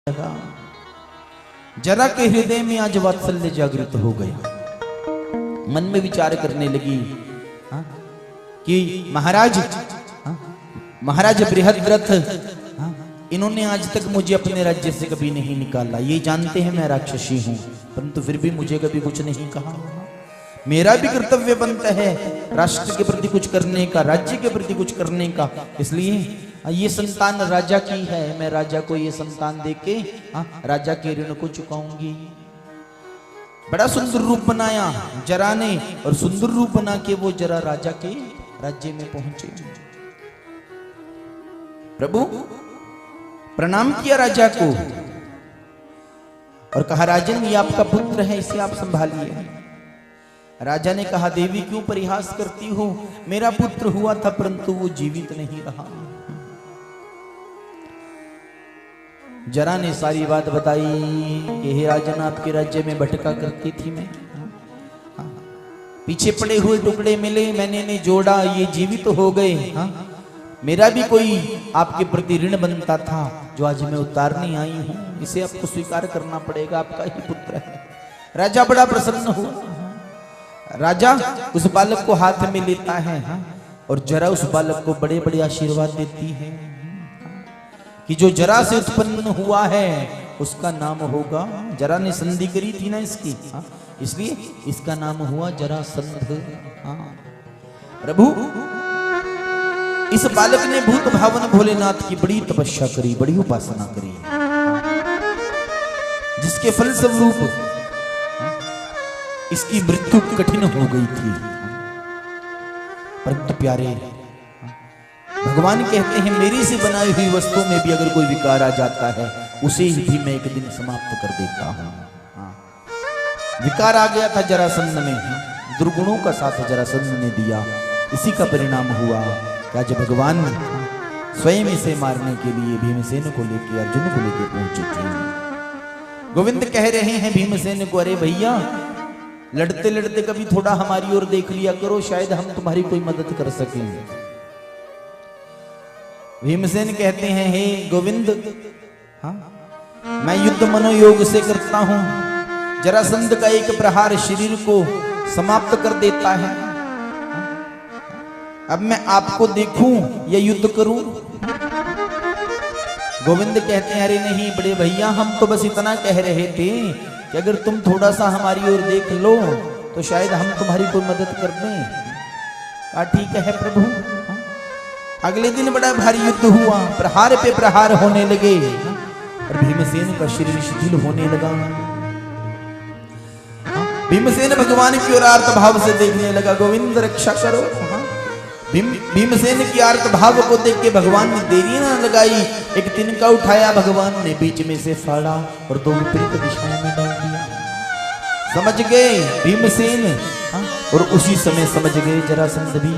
लगा। जरा के हृदय में आज वात्सल्य जागृत हो गया। मन में विचार करने लगी कि महाराज बृहद्रथ इन्होंने आज तक मुझे अपने राज्य से कभी नहीं निकाला। ये जानते हैं मैं राक्षसी हूं, परंतु फिर भी मुझे कभी कुछ नहीं कहा। मेरा भी कर्तव्य बनता है राष्ट्र के प्रति कुछ करने का, राज्य के प्रति कुछ करने का। इसलिए ये संतान राजा की है, मैं राजा को ये संतान देके राजा के ऋण को चुकाऊंगी। बड़ा सुंदर रूप बनाया जरा ने, और सुंदर रूप बना के वो जरा राजा के राज्य में पहुंचे। प्रभु प्रणाम किया राजा को और कहा, राजन ये आपका पुत्र है, इसे आप संभालिए। राजा ने कहा, देवी क्यों परिहास करती हो? मेरा पुत्र हुआ था परंतु वो जीवित नहीं रहा। जरा ने सारी बात बताई कि हे राजन, आपके राज्य में भटका करती थी मैं, पीछे पड़े हुए टुकड़े मिले, मैंने इन्हें जोड़ा, ये जीवित हो गए। मेरा भी कोई आपके प्रति ऋण बनता था जो आज मैं उतारने आई हूं, इसे आपको स्वीकार करना पड़ेगा, आपका ही पुत्र है। राजा बड़ा प्रसन्न हुआ। राजा उस बालक को हाथ में लेता है और जरा उस बालक को बड़े बड़े आशीर्वाद देती है कि जो जरा से उत्पन्न हुआ है उसका नाम होगा, जरा ने संधि करी थी ना इसकी, इसलिए इसका नाम हुआ जरासंध। प्रभु इस बालक ने भूत भावन भोलेनाथ की बड़ी तपस्या करी, बड़ी उपासना करी, जिसके फलस्वरूप इसकी मृत्यु कठिन हो गई थी। परंतु प्यारे भगवान कहते हैं, मेरी से बनाई हुई वस्तु में भी अगर कोई विकार आ जाता है उसे भी मैं एक दिन समाप्त कर देता हूं। विकार आ गया था जरासंध में, दुर्गुणों का साथ जरासंध ने दिया। इसी का परिणाम हुआ कि आज भगवान स्वयं इसे मारने के लिए भीमसेन को लेकर, अर्जुन को लेकर पहुंचे थे। गोविंद कह रहे हैं भीमसेन को, अरे भैया लड़ते लड़ते कभी थोड़ा हमारी ओर देख लिया करो, शायद हम तुम्हारी कोई मदद कर सकें। भीमसेन कहते हैं, हे गोविंद, मैं युद्ध मनोयोग से करता हूं, जरासंध का एक प्रहार शरीर को समाप्त कर देता है। अब मैं आपको देखूं या युद्ध करूं? गोविंद कहते हैं, अरे नहीं बड़े भैया, हम तो बस इतना कह रहे थे कि अगर तुम थोड़ा सा हमारी ओर देख लो तो शायद हम तुम्हारी कोई मदद कर दें। कहा, ठीक है प्रभु। अगले दिन बड़ा भारी युद्ध हुआ, प्रहार पे प्रहार होने लगे और भीमसेन का शरीर शिथिल होने लगा। भीमसेन भगवान की ओर आर्त भाव से देखने लगा, गोविंद रक्षा करो। भीमसेन की आर्त भाव को देख के भगवान ने देरी ना लगाई, एक तिनका उठाया भगवान ने, बीच में से फाड़ा और दो विपरीत दिशाओं में डाल दिया। समझ गए भीमसेन, और उसी समय समझ गए जरासंध भी।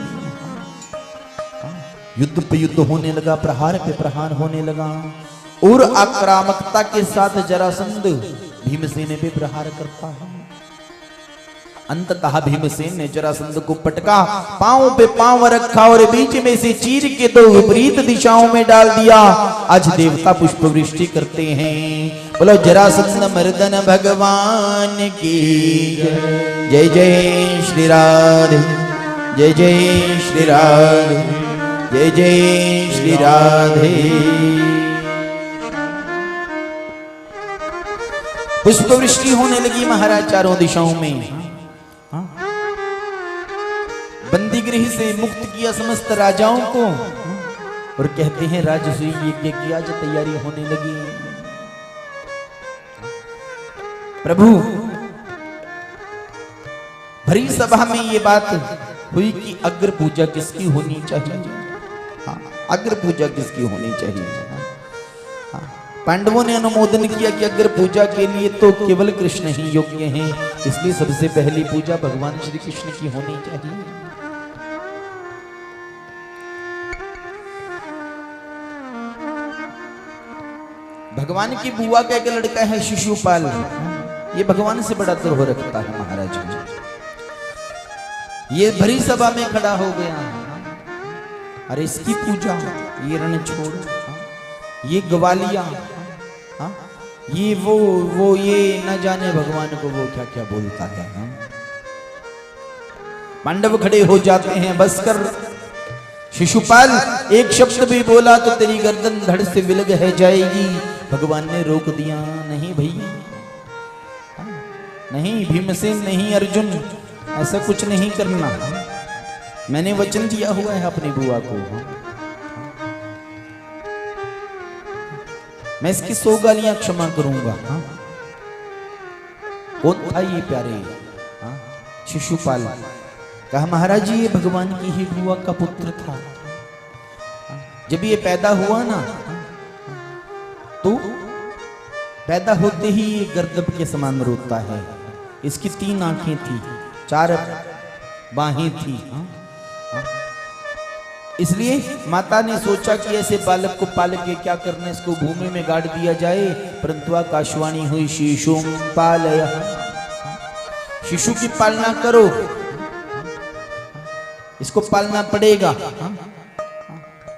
युद्ध पे युद्ध होने लगा, प्रहार पे प्रहार होने लगा और आक्रामकता के साथ जरासंध भीमसेन पे प्रहार करता है। अंततः भीमसेन ने जरासंध को पटका, पांव पे पांव रखा और बीच में से चीर के दो विपरीत दिशाओं में डाल दिया। आज देवता पुष्प वृष्टि करते हैं। बोलो जरासंध मर्दन भगवान की जय। जय श्री राधे, जय जय श्री राधे, जय जय श्री राधे। पुष्प वृष्टि होने लगी महाराज चारों दिशाओं में। बंदी गृह से मुक्त किया समस्त राजाओं को और कहते हैं, राजसूय यज्ञ की आज तैयारी होने लगी। प्रभु भरी सभा में ये बात हुई कि अग्र पूजा किसकी होनी चाहिए। अग्र पूजा किसकी होनी चाहिए? पांडवों ने अनुमोदन किया कि अग्र पूजा के लिए तो केवल कृष्ण ही योग्य हैं, इसलिए सबसे पहली पूजा भगवान श्री कृष्ण की होनी चाहिए। भगवान की बुआ का एक लड़का है शिशुपाल, ये भगवान से बड़ा द्रोह रखता है महाराज। ये भरी सभा में खड़ा हो गया, अरे इसकी पूजा, ये रण छोड़, ये ग्वालिया, ये वो ये न जाने भगवान को वो क्या क्या बोलता है। पांडव खड़े हो जाते हैं, बस कर शिशुपाल, एक शब्द भी बोला तो तेरी गर्दन धड़ से विलग है जाएगी। भगवान ने रोक दिया, नहीं भैया, नहीं भीमसेन, नहीं अर्जुन, ऐसा कुछ नहीं करना। मैंने वचन दिया हुआ है अपनी बुआ को, मैं इसकी 100 गालियां क्षमा करूंगा। कौन था ये प्यारे? शिशुपाल। कहा महाराज जी, ये भगवान की ही बुआ का पुत्र था। जब ये पैदा हुआ ना, तो पैदा होते ही ये गर्दभ के समान रोता है। इसकी 3 आंखें थी, 4 बाहें थी। इसलिए माता ने सोचा कि ऐसे बालक को पाल के क्या करना, इसको भूमि में गाड़ दिया जाए। परंतु आकाशवाणी हुई, शिशुम पालय, शिशु की पालना करो, इसको पालना पड़ेगा।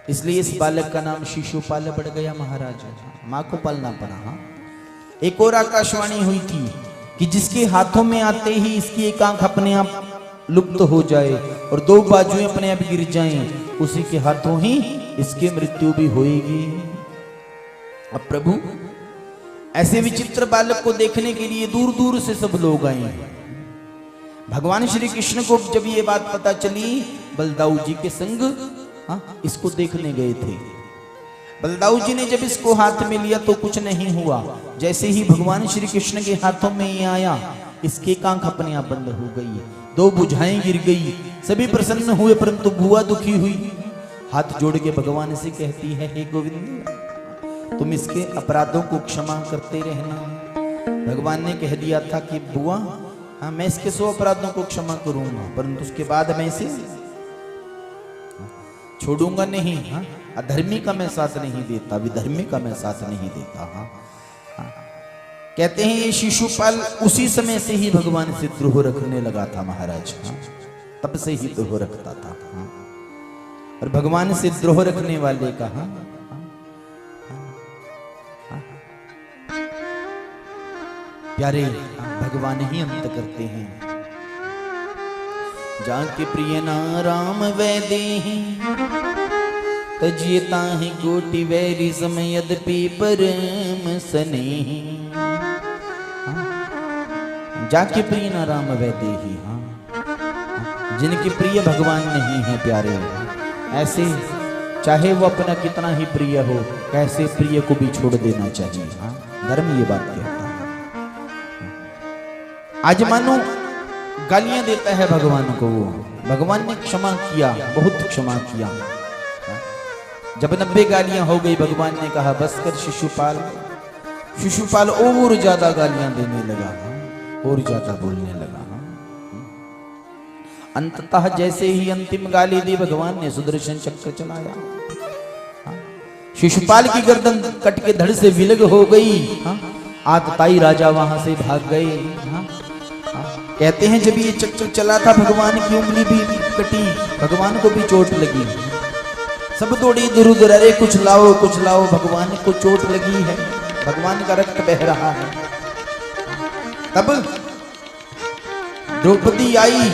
इसलिए इस बालक का नाम शिशुपाल पड़ गया महाराज। माँ को पालना पड़ा। एक और आकाशवाणी हुई थी कि जिसके हाथों में आते ही इसकी एक आंख अपने आप लुप्त हो जाए और 2 बाजुएं अपने आप गिर जाएं, उसी के हाथों ही इसकी मृत्यु भी होएगी। अब प्रभु, ऐसे विचित्र बालक को देखने के लिए दूर दूर से सब लोग आए। भगवान श्री कृष्ण को जब ये बात पता चली, बलदाऊ जी के संग इसको देखने गए थे। बलदाऊ जी ने जब इसको हाथ में लिया तो कुछ नहीं हुआ। जैसे ही भगवान श्री कृष्ण के हाथों में ये आया, इसकी एक आंख अपने आप बंद हो गई, 2 भुजाएं गिर गई। सभी प्रसन्न हुए, परंतु बुआ दुखी हुई। हाथ जोड़ के भगवान से कहती है, हे गोविंद, तुम इसके अपराधों को क्षमा करते रहना। भगवान ने कह दिया था कि बुआ, हाँ, मैं इसके 100 अपराधों को क्षमा करूंगा, परंतु उसके बाद मैं इसे छोड़ूंगा नहीं। अधर्मी का मैं साथ नहीं देता, विधर्मी का मैं साथ नहीं देता। कहते हैं ये शिशुपाल उसी समय से ही भगवान से द्रोह रखने लगा था महाराज। तब से ही द्रोह रखता था। और भगवान से द्रोह रखने वाले का प्यारे भगवान ही अंत करते हैं। जाके प्रिय नाराम वैदेही तजियता ही कोटि वैरी समय यद्यपि परम स्नेही। जाके प्रिय नाराम वैदेही, जिनके प्रिय भगवान नहीं है प्यारे, ऐसे चाहे वो अपना कितना ही प्रिय हो, कैसे प्रिय को भी छोड़ देना चाहिए। धर्म ये बात कहता है। आज मानो गालियां देता है भगवान को, वो भगवान ने क्षमा किया, बहुत क्षमा किया। जब 90 गालियां हो गई, भगवान ने कहा बस कर शिशुपाल। शिशुपाल और ज्यादा गालियां देने लगा, और ज्यादा बोलने लगा। अंततः जैसे ही अंतिम गाली दी, भगवान ने सुदर्शन चक्र चलाया। शिशुपाल की गर्दन कट के धड़ से विलग हो गई। आतताई राजा वहां से भाग गए। कहते हैं जब ये चक्र चला था, भगवान की उंगली भी कटी, भगवान को भी चोट लगी। सब दौड़ी इधर उधर, अरे कुछ लाओ कुछ लाओ, भगवान को चोट लगी है, भगवान का रक्त बह रहा है। तब द्रौपदी आई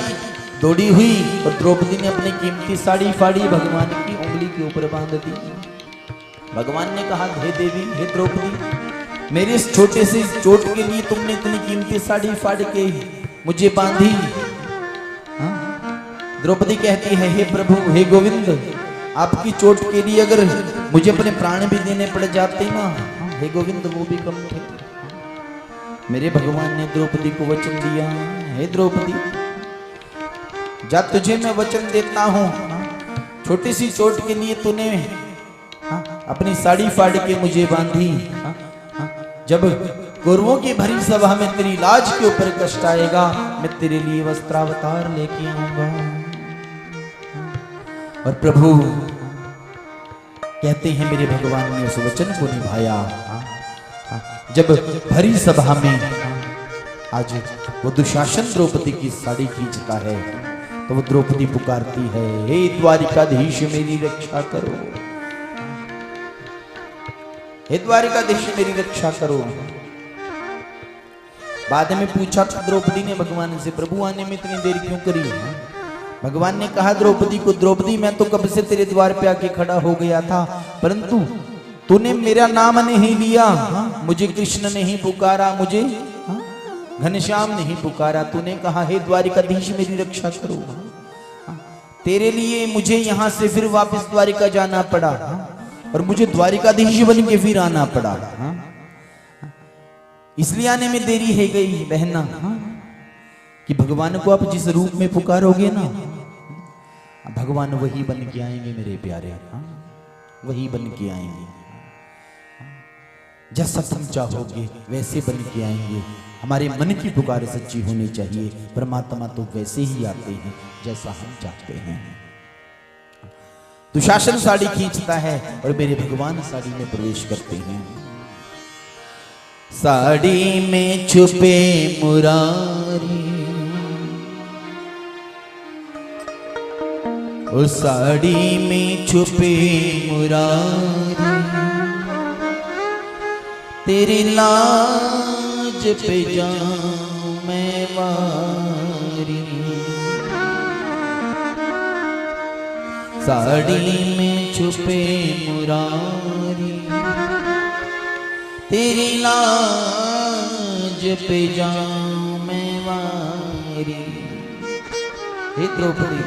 दौड़ी हुई, और द्रौपदी ने अपनी कीमती साड़ी फाड़ी, भगवान की उंगली के ऊपर बांध दी। भगवान ने कहा, हे देवी, हे द्रौपदी, मेरे इस छोटे से चोट के लिए तुमने इतनी कीमती साड़ी फाड़ के मुझे बांधी। द्रौपदी कहती है, हे प्रभु, हे गोविंद, आपकी चोट के लिए अगर मुझे अपने प्राण भी देने पड़ जाते ना, हे गोविंद, वो भी कम थे। मेरे भगवान ने द्रौपदी को वचन दिया, हे द्रौपदी, जा तुझे मैं वचन देता हूं, छोटी सी चोट के लिए तूने अपनी साड़ी फाड़ के मुझे बांधी। जब कौरवों की भरी सभा में तेरी लाज के ऊपर कष्ट आएगा, मैं तेरे लिए वस्त्रावतार लेके आऊंगा। और प्रभु कहते हैं मेरे भगवान ने उस वचन को निभाया। जब भरी सभा में आज वो दुशासन द्रौपदी की साड़ी खींचता है, तो वो द्रौपदी पुकारती है, हे द्वारिकाधीश मेरी रक्षा करो, हे द्वारिकाधीश मेरी रक्षा करो। बाद में पूछा था द्रौपदी ने भगवान से, प्रभु आने में इतनी देर क्यों करी? भगवान ने कहा द्रौपदी को, द्रौपदी मैं तो कब से तेरे द्वार पे आके खड़ा हो गया था, परंतु तूने मेरा नाम नहीं लिया, मुझे कृष्ण नहीं पुकारा, मुझे घनश्याम नहीं पुकारा। तूने कहा हे द्वारिकाधीश मेरी रक्षा करो। तेरे लिए मुझे यहां से फिर वापस द्वारिका जाना पड़ा और मुझे द्वारिकाधीश बन के फिर आना पड़ा, इसलिए आने में देरी है गई बहना। कि भगवान को आप जिस रूप में पुकारोगे ना, भगवान वही बन के आएंगे मेरे प्यारे, वही बन के आएंगे। जैसा तुम चाहोगे वैसे बन के आएंगे। हमारे मन की पुकार सच्ची होनी चाहिए। परमात्मा तो वैसे ही आते हैं जैसा हम चाहते हैं। दुशासन साड़ी खींचता है और मेरे भगवान साड़ी में प्रवेश करते हैं। साड़ी में छुपे मुरारी, ओ साड़ी में छुपे मुरारी, तेरी लाज पे जाऊं मैं वारी। साड़ी में छुपे मुरारी, तेरी लाज पे जाऊं मैं वारी। हे द्रौपदी,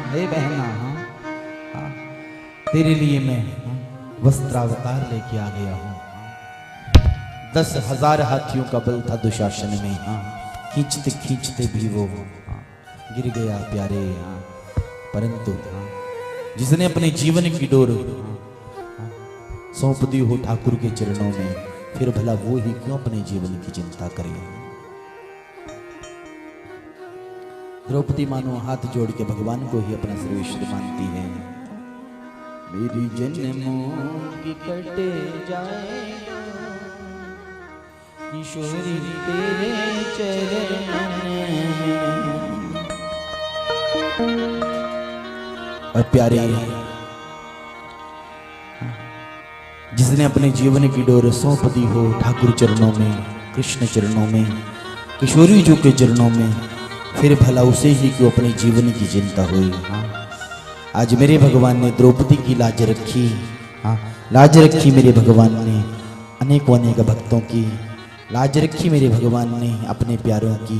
हे बहना, तेरे लिए मैं वस्त्रावतार लेके आ गया हूं। 10,000 हाथियों का बल था दुशासन में, खींचते खींचते भी वो गिर गया प्यारे। परंतु जिसने अपने जीवन की डोर सौंप दी हो ठाकुर के चरणों में, फिर भला वो ही क्यों अपने जीवन की चिंता करे। द्रौपदी मानो हाथ जोड़ के भगवान को ही अपना सर्वेश्वर मानती है। मेरी जन्मों की कटे जाए किशोरी तेरे चरण में। और प्यारे, जिसने अपने जीवन की डोर सौंप दी हो ठाकुर चरणों में, कृष्ण चरणों में, किशोरी जी के चरणों में, फिर भला उसे ही क्यों अपने जीवन की चिंता हुई। आज मेरे भगवान ने द्रौपदी की लाज रखी, लाज रखी मेरे भगवान ने अनेकों अनेक भक्तों की लाज रखी मेरे भगवान ने अपने प्यारों की।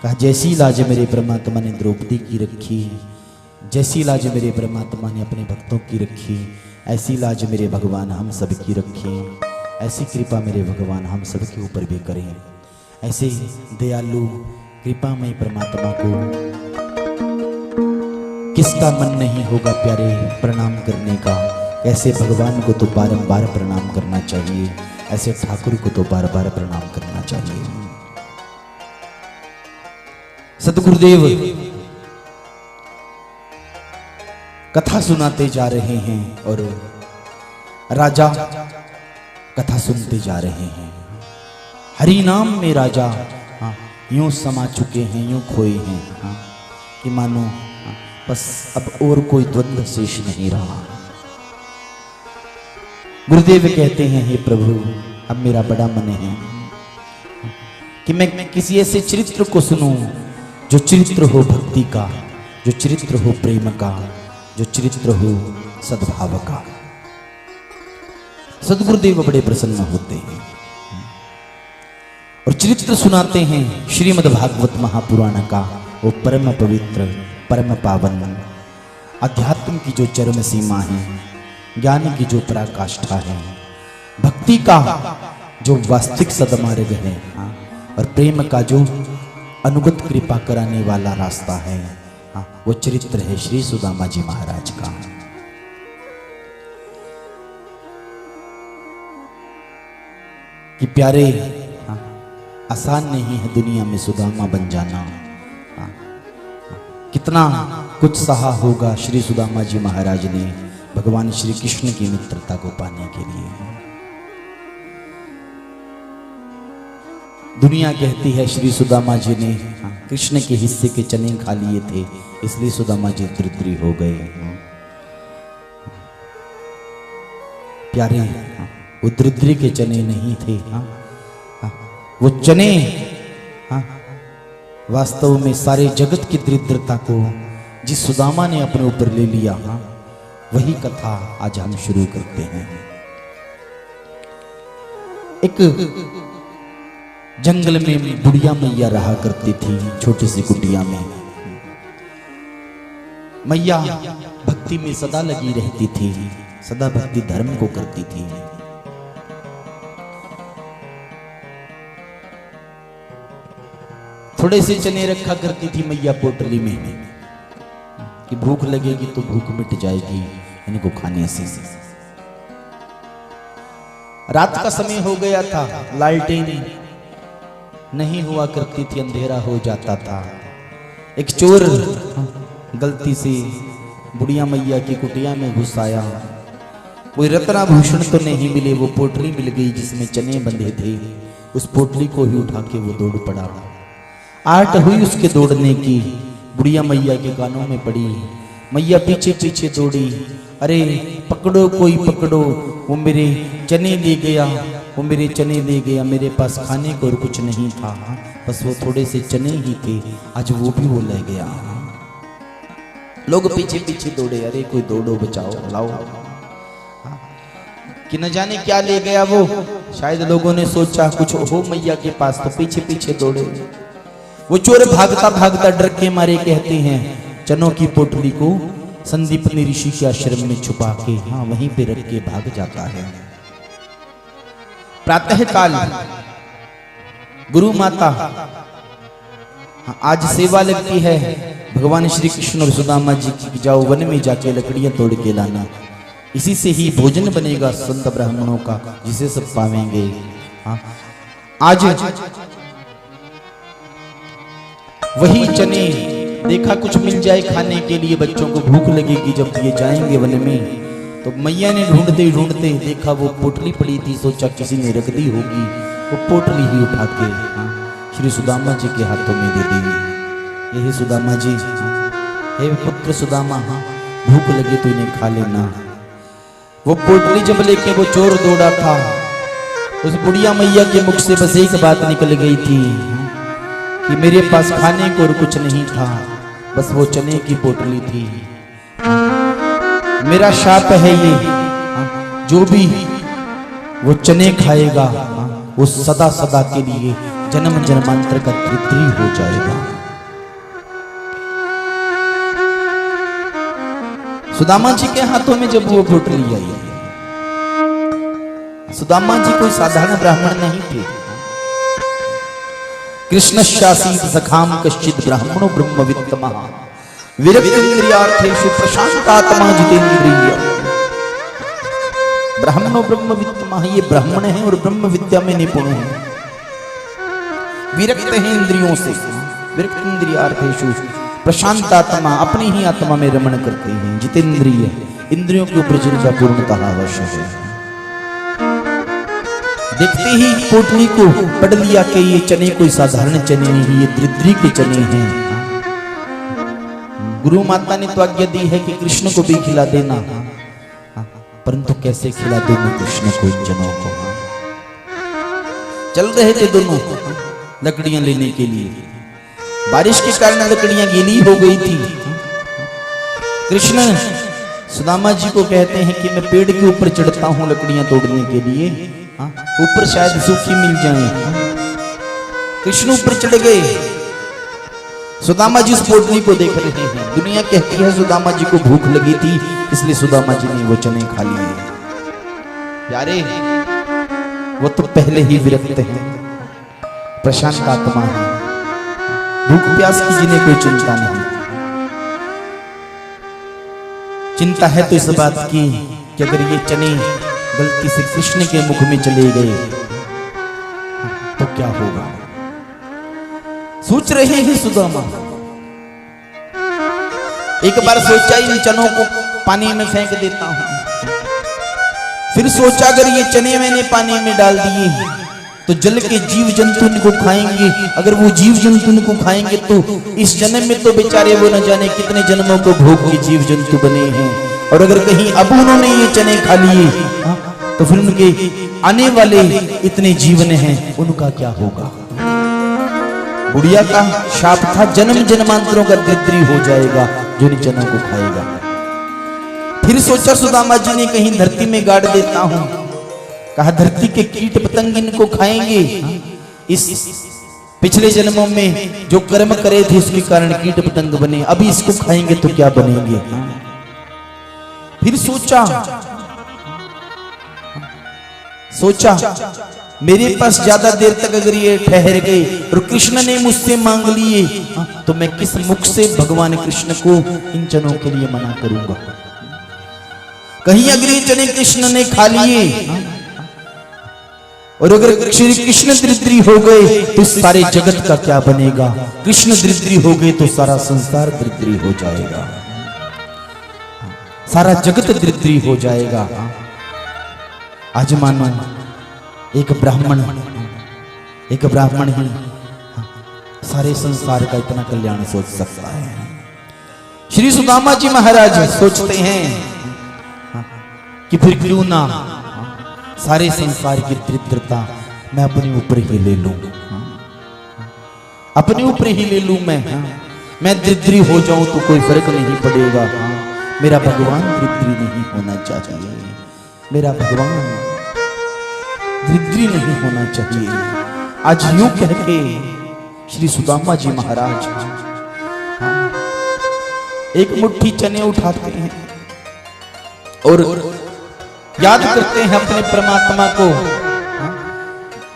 कहा जैसी लाज मेरे परमात्मा ने द्रौपदी की रखी, जैसी लाज मेरे परमात्मा ने अपने भक्तों की रखी, ऐसी लाज मेरे भगवान हम सब की रखें। ऐसी कृपा मेरे भगवान हम सब के ऊपर भी करें। ऐसे दयालु कृपामय परमात्मा को किसका मन नहीं होगा प्यारे प्रणाम करने का। ऐसे भगवान को तो बारंबार प्रणाम करना चाहिए, ऐसे ठाकुर को तो बार बार प्रणाम करना चाहिए। सतगुरुदेव कथा सुनाते जा रहे हैं और राजा कथा सुनते जा रहे हैं। हरि नाम में राजा यूं समा चुके हैं, यूं खोए हैं कि मानो बस अब और कोई द्वंद्व शेष नहीं रहा। गुरुदेव कहते हैं हे प्रभु, अब मेरा बड़ा मन है कि मैं किसी ऐसे चरित्र को सुनूं जो चरित्र हो भक्ति का, जो चरित्र हो प्रेम का, जो चरित्र हो सद्भाव का। सदगुरुदेव बड़े प्रसन्न होते हैं और चरित्र सुनाते हैं श्रीमद् भागवत महापुराण का, वो परम पवित्र परम पावन अध्यात्म की जो चरम सीमा है, ज्ञान की जो पराकाष्ठा है, भक्ति का जो वास्तविक सदमार्ग है और प्रेम का जो अनुगत कृपा कराने वाला रास्ता है, वो चरित्र है श्री सुदामा जी महाराज का। कि प्यारे आसान नहीं है दुनिया में सुदामा बन जाना। कितना कुछ सहा होगा श्री सुदामा जी महाराज ने भगवान श्री कृष्ण की मित्रता को पाने के लिए। दुनिया कहती है श्री सुदामा जी ने कृष्ण के हिस्से के चने खा लिए थे, इसलिए सुदामा जी दरिद्री हो गए। प्यारे वो दरिद्री के चने नहीं थे, वो चने हाँ, वास्तव में सारे जगत की दरिद्रता को जिस सुदामा ने अपने ऊपर ले लिया, हाँ, वही कथा आज हम शुरू करते हैं। एक जंगल में बुढ़िया मैया रहा करती थी, छोटी सी कुटिया में। मैया भक्ति में सदा लगी रहती थी, सदा भक्ति धर्म को करती थी। थोड़े से चने रखा करती थी मैया पोटली में कि भूख लगेगी तो भूख मिट जाएगी इनको खाने से। रात का समय हो गया था, लालटेन नहीं हुआ करती थी, अंधेरा हो जाता था। एक चोर गलती से बुढ़िया मैया की कुटिया में घुस आया। कोई रत्नाभूषण तो नहीं मिले, वो पोटली मिल गई जिसमें चने बंधे थे। उस पोटली को ही उठा के वो दौड़ पड़ा। आट हुई उसके दौड़ने की, बुढ़िया मैया के कानों में पड़ी। मैया पीछे पीछे दौड़ी, अरे पकड़ो कोई पकड़ो, वो मेरे चने ले गया, वो मेरे चने ले गया। मेरे पास खाने को और कुछ नहीं था, बस वो थोड़े से चने ही थे, आज वो भी वो ले गया। लोग पीछे पीछे दौड़े, अरे कोई दौड़ो बचाओ लाओ, कि न जाने क्या ले गया वो। शायद लोगों ने सोचा कुछ हो मैया के पास, तो पीछे पीछे दौड़े। वो चोर भागता भागता डर के मारे कहते हैं चनों की पोटली को संदीपनी ऋषि के आश्रम में छुपा के, हाँ, वहीं पे रख के भाग जाता है। प्रातः काल गुरु माता, हाँ, आज सेवा लगती है भगवान श्री कृष्ण और सुदामा जी की। जाओ वन में जाके लकड़ियां तोड़ के लाना, इसी से ही भोजन बनेगा संत ब्राह्मणों का, जिसे सब पावेंगे। हाँ, आज वही चने देखा कुछ मिल जाए खाने के लिए, बच्चों को भूख लगेगी जब ये जाएंगे वन में। तो मैया ने ढूंढते ढूंढते देखा वो पोटली पड़ी थी, सोचा किसी ने रख दी होगी। वो पोटली ही उठा के, हाँ, श्री सुदामा जी के हाथों में दे दी। यही सुदामा जी, हे पुत्र सुदामा, हाँ, भूख लगी तो इन्हें खा लेना। वो पोटली जब लेके वो चोर दौड़ा था, उस बुढ़िया मैया के मुख से बस एक बात निकल गई थी कि मेरे पास खाने को और कुछ नहीं था, बस वो चने की पोटली थी। मेरा शाप है ये, जो भी वो चने खाएगा वो सदा सदा के लिए जन्म जन्मांतर का दरिद्री हो जाएगा। सुदामा जी के हाथों में जब वो पोटली आई, सुदामा जी कोई साधारण ब्राह्मण नहीं थे। कृष्णशासी सखाम कश्चित ब्राह्मणो ब्रह्मवित्तमः विरक्तेन्द्रियार्थेषु प्रशांतात्मा जितेन्द्रिय। ब्राह्मणो ब्रह्मवित्तमः, ये ब्राह्मण है और ब्रह्म विद्या में निपुण है। विरक्त है इंद्रियों से, विरक्तेन्द्रियार्थेषु प्रशांतात्मा, अपनी ही आत्मा में रमण करते हैं। जितेन्द्रिय, इंद्रियों के ऊपर जिनका पूर्णतः वश है। देखते ही पोटली को पढ़ लिया कि ये चने कोई साधारण चने नहीं, ये दरिद्री के चने हैं। गुरु माता ने तो आज्ञा दी है कि कृष्ण को भी खिला देना, परंतु कैसे खिला दूं कृष्ण को इन जनों को। चल रहे थे दोनों लकड़ियां लेने के लिए। बारिश के कारण लकड़ियां गीली हो गई थी। कृष्ण सुदामा जी को कहते हैं कि मैं पेड़ के ऊपर चढ़ता हूं लकड़ियां तोड़ने के लिए, ऊपर शायद सूखी मिल जाए। कृष्ण ऊपर चढ़ गए। सुदामा जी उस पोटली को देख रहे हैं। दुनिया कहती है सुदामा जी को भूख लगी थी, इसलिए सुदामा जी ने वो चने खा लिए। यारे, वो तो पहले ही विरक्त है, प्रशांत आत्मा है, भूख प्यास की जिन्हें कोई चिंता नहीं। चिंता है तो इस बात की कि अगर ये चने गलती से कृष्ण के मुख में चले गए तो क्या होगा। सोच रहे हैं सुदामा। एक बार सोचा इन चनों को पानी में फेंक देता हूं। फिर सोचा अगर ये चने मैंने पानी में डाल दिए तो जल के जीव जंतु इनको खाएंगे। अगर वो जीव जंतु इनको खाएंगे तो इस जन्म में तो बेचारे वो न जाने कितने जन्मों को भोग के जीव जंतु बने हैं। और अगर कहीं अब उन्होंने ये चने खा लिए तो फिर उनके आने वाले इतने जीवन हैं, उनका क्या होगा। बुढ़िया का शाप था, जन्म जन्मांतरों का दरिद्री हो जाएगा जो इन चनों को खाएगा। फिर सोचा सुदामा जी ने कहीं धरती में गाड़ देता हूं, कहा धरती के कीट पतंग इनको खाएंगे। इस पिछले जन्मों में जो कर्म करे थे उसके कारण कीट पतंग बने, अभी इसको खाएंगे तो क्या बनेंगे। फिर सोचा मेरे पास ज्यादा देर तक अगर ये ठहर गए और कृष्ण ने मुझसे मांग लिए तो मैं किस मुख से भगवान कृष्ण को इन चनों के लिए मना करूंगा। कहीं अगर ये चने कृष्ण ने खा लिए और अगर श्री कृष्ण दरिद्री हो गए तो सारे जगत का क्या बनेगा। कृष्ण दरिद्री हो गए तो सारा संसार दरिद्री हो जाएगा, सारा जगत दरिद्री हो जाएगा। आज मानो एक ब्राह्मण ही सारे संसार का इतना कल्याण सोच सकता है। श्री सुदामा जी महाराज सोचते हैं कि फिर क्यों ना सारे संसार की दरिद्रता मैं अपने ऊपर ही ले लूं, अपने ऊपर ही ले लूं। मैं दरिद्री हो जाऊं तो कोई फर्क नहीं पड़ेगा। मेरा भगवान दरिद्री नहीं होना चाहिए, मेरा भगवान दरिद्री नहीं होना चाहिए। आज यूं कह के श्री सुदामा जी महाराज एक मुट्ठी चने उठाते हैं और याद करते हैं अपने परमात्मा को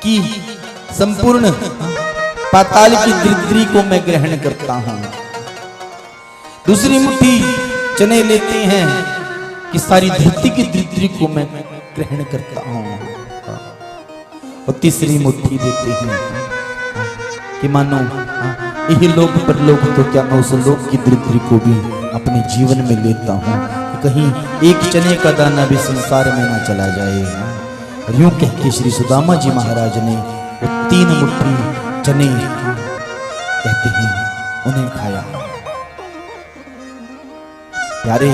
कि संपूर्ण पाताल की दरिद्री को मैं ग्रहण करता हूं। दूसरी मुट्ठी चने लेते हैं कि सारी धरती की दरिद्री को मैं ग्रहण करता हूं। और तीसरी मुट्ठी देते हैं कि मानो यही लोक परलोक तो क्या मैं उस लोक की दरिद्री को भी अपने जीवन में लेता हूं, कहीं एक चने का दाना भी संसार में ना चला जाए। और यूं कह के श्री सुदामा जी महाराज ने वो 3 मुट्ठी चने कहते हैं उन्हें खाया। प्यारे,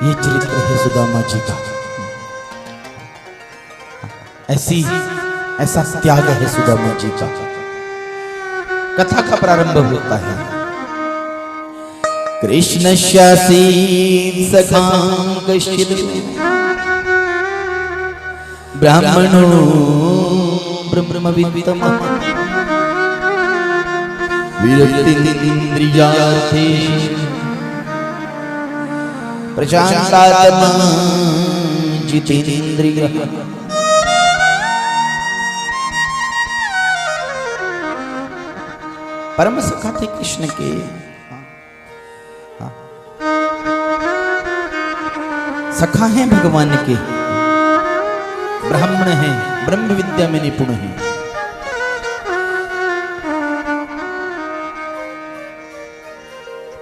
ये चरित्र है सुदामा जी का, ऐसा त्याग है सुदामा जी का। कथा का प्रारंभ होता है कृष्ण शासी सखां कश्चित् ब्राह्मणो ब्रह्मवित्तम विरक्तिन्द्रियार्थे प्रशान्तात्मा जितेन्द्रियः। परम सखा थे कृष्ण के, सखा हैं भगवान के, ब्राह्मण हैं, ब्रह्म विद्या में निपुण हैं।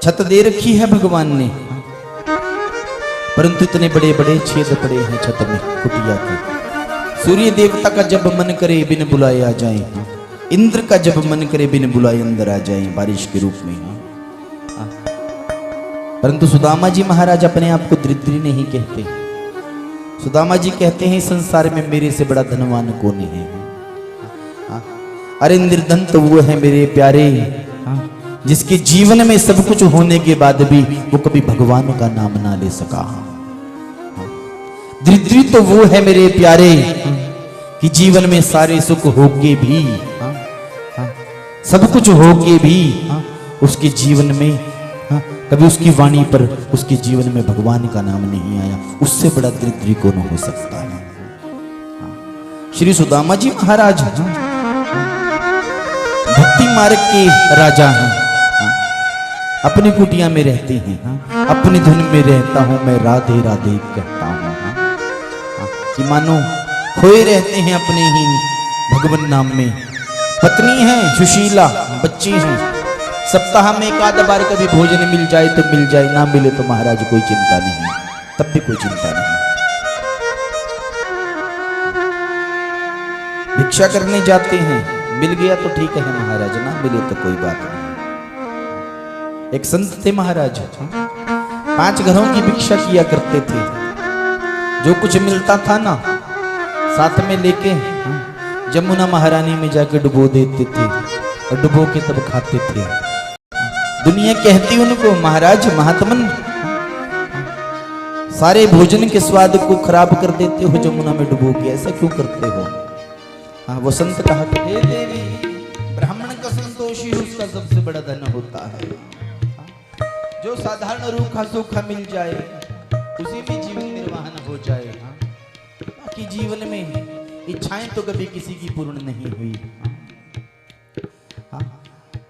छत दे रखी है भगवान ने, परंतु इतने बड़े बड़े छेद पड़े हैं छत में कुटिया के। सूर्य देवता का जब मन करे बिन बुलाए आ जाए, इंद्र का जब मन करे बिन बुलाए अंदर आ जाए बारिश के रूप में। परंतु सुदामा जी महाराज अपने आप को दरिद्री नहीं कहते। सुदामा जी कहते हैं संसार में मेरे से बड़ा धनवान कौन है। अरे निर्धन तो वो है मेरे प्यारे जिसके जीवन में सब कुछ होने के बाद भी वो कभी भगवान का नाम ना ले सका। दरिद्री तो वो है मेरे प्यारे कि जीवन में सारे सुख होके भी, सब कुछ होके भी उसके जीवन में कभी उसकी वाणी पर उसके जीवन में भगवान का नाम नहीं आया। उससे बड़ा दरिद्री कौन हो सकता है। श्री सुदामा जी महाराज भक्ति मार्ग के राजा हैं, अपनी कुटिया में रहते हैं, अपनी धुन में रहता हूं मैं राधे राधे कहता हूं। कि मानो खोए रहते हैं अपने ही भगवान नाम में। पत्नी है सुशीला, बच्ची हैं, सप्ताह में एक आध बार कभी भोजन मिल जाए तो मिल जाए, ना मिले तो महाराज कोई चिंता नहीं, तब भी कोई चिंता नहीं। भिक्षा करने जाते हैं, मिल गया तो ठीक है महाराज, ना मिले तो कोई बात नहीं। एक संत थे महाराज, 5 घरों की भिक्षा किया करते थे। जो कुछ मिलता था ना साथ में लेके जमुना महारानी में जाके डुबो देते थे और डुबो के तब खाते थे। दुनिया कहती उनको महाराज महात्मन सारे भोजन के स्वाद को खराब कर देते हो जमुना में डुबो के, ऐसा क्यों करते हो? हाँ, वो संत कहा कि हे देवी, ब्राह्मण का संतोष ही उसका सबसे बड़ा धन होता है। जो साधारण रूखा सूखा मिल जाए उसी में जीवन निर्वाहन हो जाए। बाकी जीवन में इच्छाएं तो कभी किसी की पूर्ण नहीं हुई।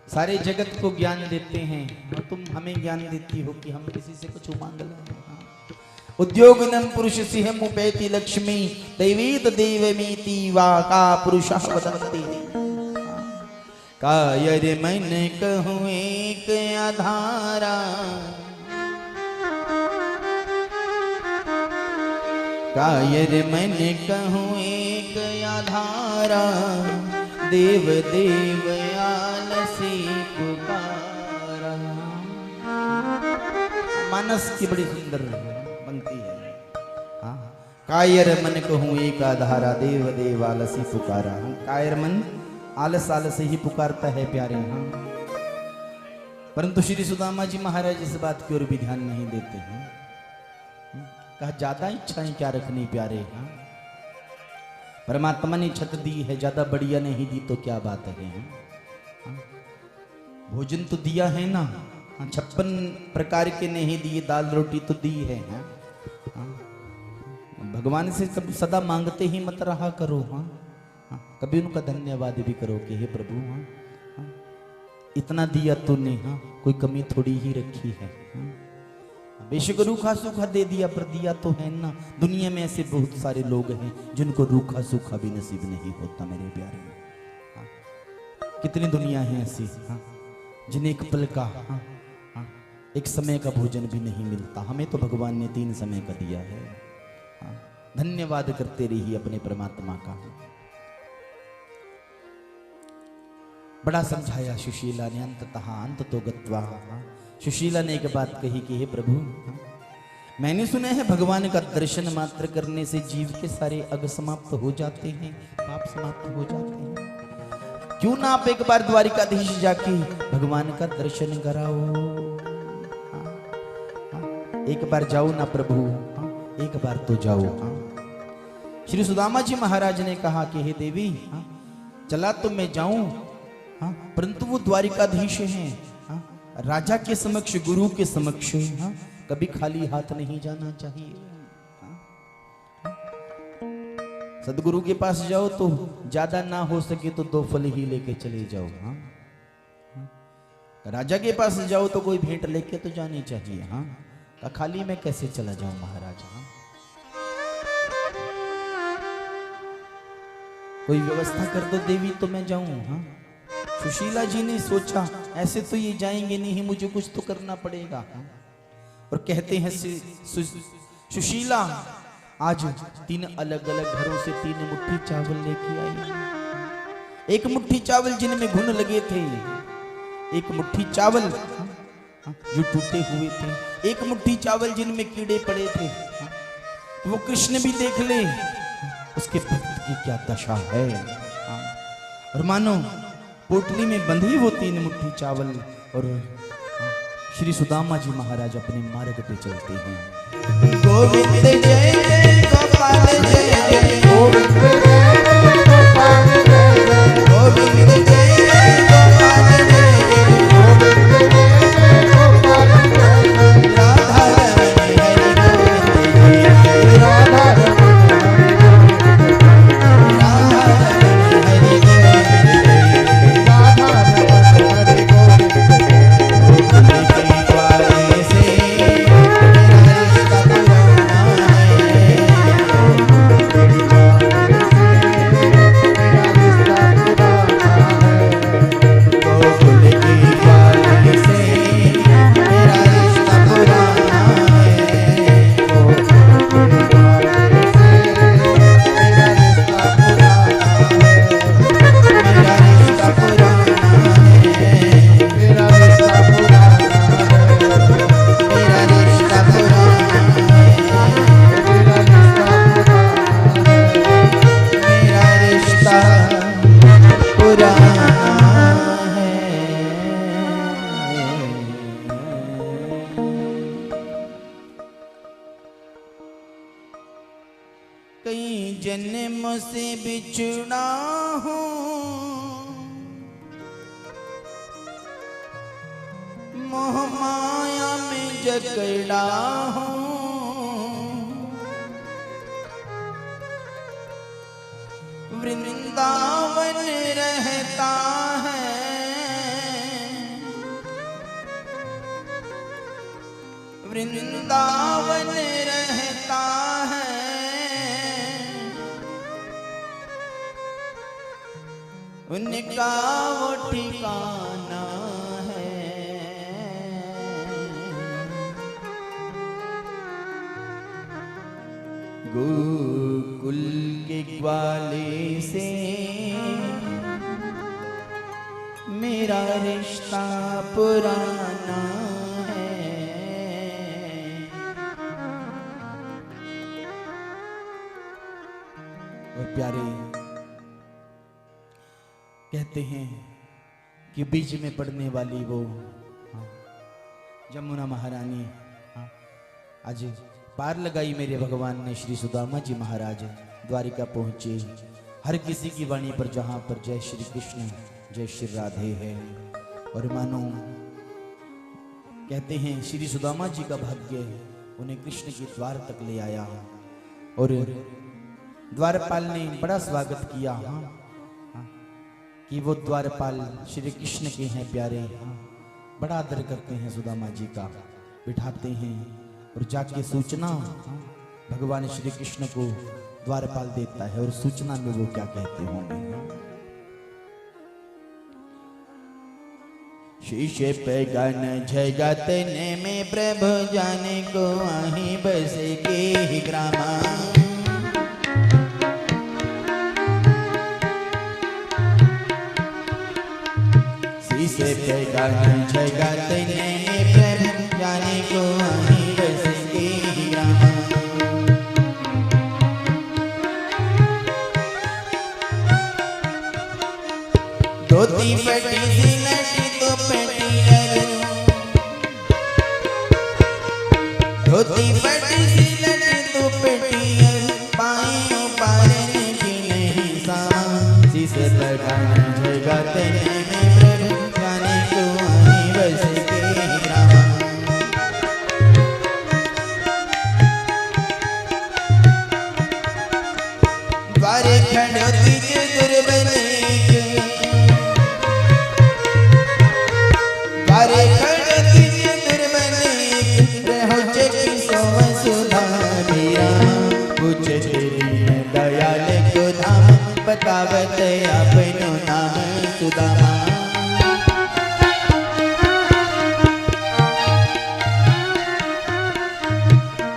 सारे जगत को ज्ञान देते हैं और तुम हमें ज्ञान देती हो कि हम किसी से कुछ मांग लें। उद्योगिनं पुरुष सिंह मुपैति लक्ष्मी दैवीत देवमीति वा का पुरुषः वदन्ति। कायर मन कहूँ एक आधारा, कायर मन कहूँ एक आधारा, देव देव आलसी पुकारा। मानस की बड़ी सुंदर बनती है। हाँ, कायर मन कहूँ एक आधारा, देव देव आलसी पुकारा। कायर मन आलस आलस ही पुकारता है प्यारे। हाँ, परंतु श्री सुदामा जी महाराज इस बात की ओर भी ध्यान नहीं देते हैं। कहा ज्यादा इच्छाएं क्या रखनी प्यारे। हाँ, परमात्मा ने छत दी है, ज्यादा बढ़िया नहीं दी तो क्या बात है। हाँ, भोजन तो दिया है ना, 56 प्रकार के नहीं दिए, दाल रोटी तो दी है। हाँ, भगवान से कभी सदा मांगते ही मत रहा करो। हाँ, कभी उनका धन्यवाद भी करो कि हे प्रभु, हाँ, इतना दिया तूने, हाँ, कोई कमी थोड़ी ही रखी है। हाँ, बेशक रूखा सूखा दे दिया पर दिया तो है ना। दुनिया में ऐसे बहुत सारे लोग हैं जिनको रूखा सूखा भी नसीब नहीं होता मेरे प्यारे। हाँ, कितनी दुनिया है ऐसी, हाँ, जिन्हें एक पल का, हाँ, हाँ, एक समय का भोजन भी नहीं मिलता। हमें तो भगवान ने 3 समय का दिया है। हाँ, धन्यवाद करते रहिए अपने परमात्मा का। बड़ा समझाया सुशीला ने, अंततः अंत तो गत्वा। सुशीला ने एक बात कही कि हे प्रभु, मैंने सुना है भगवान का दर्शन मात्र करने से जीव के सारे अग समाप्त हो जाते हैं, पाप समाप्त हो जाते हैं। क्यों ना आप एक बार द्वारिकाधीश जाके भगवान का दर्शन कराओ। एक बार जाओ ना प्रभु, एक बार तो जाओ। श्री सुदामा जी महाराज ने कहा कि हे देवी, चला तो मैं जाऊं, परंतु वो द्वारिकाधीश हैं। राजा के समक्ष, गुरु के समक्ष, कभी खाली हाथ नहीं जाना चाहिए। सदगुरु के पास जाओ तो ज्यादा ना हो सके तो 2 फल ही लेके चले जाओ। राजा के पास जाओ तो कोई भेंट लेके तो जानी चाहिए। हाँ, खाली मैं कैसे चला जाऊं महाराज। कोई व्यवस्था कर दो देवी तो मैं जाऊं। हाँ, सुशीला जी ने सोचा ऐसे तो ये जाएंगे नहीं, मुझे कुछ तो करना पड़ेगा। और कहते हैं सुशीला आज 3 अलग अलग घरों से 3 मुट्ठी चावल लेके आई। एक मुट्ठी चावल जिनमें घुन लगे थे, एक मुट्ठी चावल जो टूटे हुए थे, एक मुट्ठी चावल जिनमें कीड़े पड़े थे। वो कृष्ण भी देख ले उसके भक्त की क्या दशा है। और मानो पोटली में बंधी वो 3 मुट्ठी चावल, और श्री सुदामा जी महाराज अपने मार्ग पे चलते हैं। गोविंद जय जय गोपाल जय जय, गोविंद जय जय गोपाल जय जय, गोविंद जय जय गोपाल जय जय, गोविंद जय जय गोपाल जय जय। राधा रमण हरि गोविंद जय, राधा रमण हरि गोविंद जय, राधा रमण हरि गोविंद जय, राधा रमण हरि गोविंद जय। जन्म से बिछड़ा हूँ, मोह माया में जकड़ा हूँ, वृंदावन रहता है, वृंदावन रहता है, उनका वो ठिकाना है। गोकुल के ग्वाले से मेरा रिश्ता पुराना है। और प्यारे कहते हैं कि बीच में पड़ने वाली वो जमुना महारानी आज पार लगाई मेरे भगवान ने। श्री सुदामा जी महाराज द्वारिका पहुंचे। हर किसी की वाणी पर जहां पर जय श्री कृष्ण जय श्री राधे है। और मानो कहते हैं श्री सुदामा जी का भाग्य उन्हें कृष्ण के द्वार तक ले आया। और द्वारपाल ने बड़ा स्वागत किया कि वो द्वारपाल श्री कृष्ण के हैं प्यारे। बड़ा आदर करते हैं सुदामा जी का, बिठाते हैं और जाके सूचना भगवान श्री कृष्ण को द्वारपाल देता है। और सूचना में वो क्या कहते होंगे। शीशे पे गन जगत ने में प्रभु जाने को वहीं बस के ही ग्रामा। शीशे पे गन जगत ने में प्रभु जाने को वहीं बस के ही ग्रामा। धोती फटी सी लटी तो पेटियर, धोती फटी सी लटी तो पेटियर, पाइयों पारने की नहीं सामा। शीशे पर गाना जगत ने में प्रभु जाने को वहीं बस के ही ग्रामा। द्वारे खड़ो तीज दुर्बने द्वारे खड़ो तीज दुर्बने रहो चेकी सोम सुधा मेरा। पूछ तेरी है दयाल को धाम बतावत अपनो नाम सुदामा।